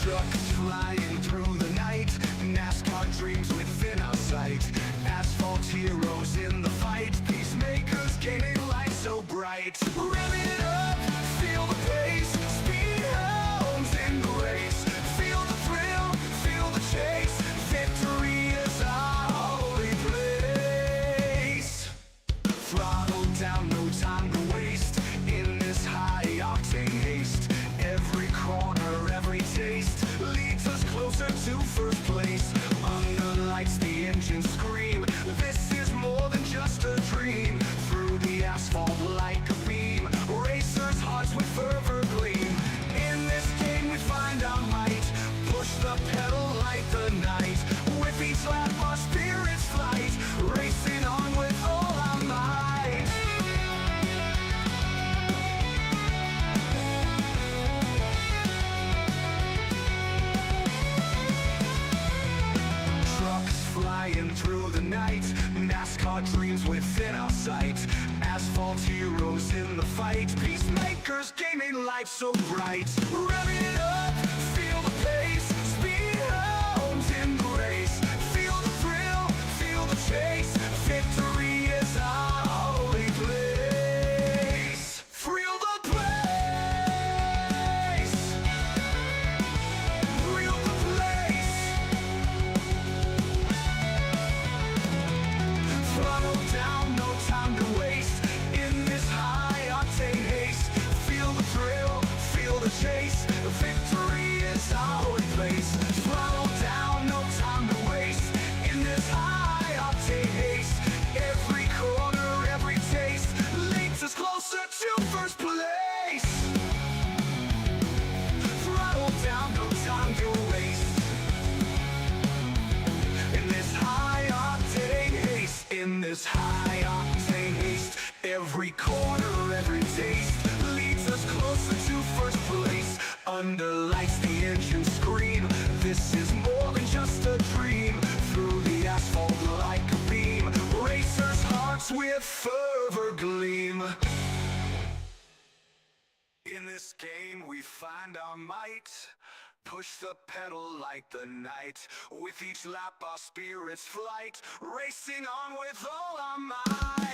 Trucks flying through the night, NASCAR dreams within our sight. Asphalt heroes in the fight, peacemakers gaining light so bright. Revving it up, feel the pace, speed hounds in the race. Feel the thrill, feel the chase, victory is our holy place. Throttle down, no time to waste, in this high-octane haste. Every corner, every taste leads us closer to first place. Under lights, the engines scream, this is more than just a dream. Through the asphalt like a beam, racers' hearts with fervor gleam. In this game we find our might, push the pedal like the night. With each lap our spirits flight, racing on with all our might. Trucks flying through the night, NASCAR dreams within our sight. Asphalt heroes in the fight, peacemakers gaining life so bright. Revving it up, feel the pace, speed hounds in the race. Feel the thrill, feel the chase, victory is our holy place. Thrill the place, thrill the place. Throttle down, no time to waste, in this high octane haste. Feel the thrill, feel the chase, victory with fervor gleam. In this game we find our might, push the pedal like the night. With each lap our spirits flight, racing on with all our might.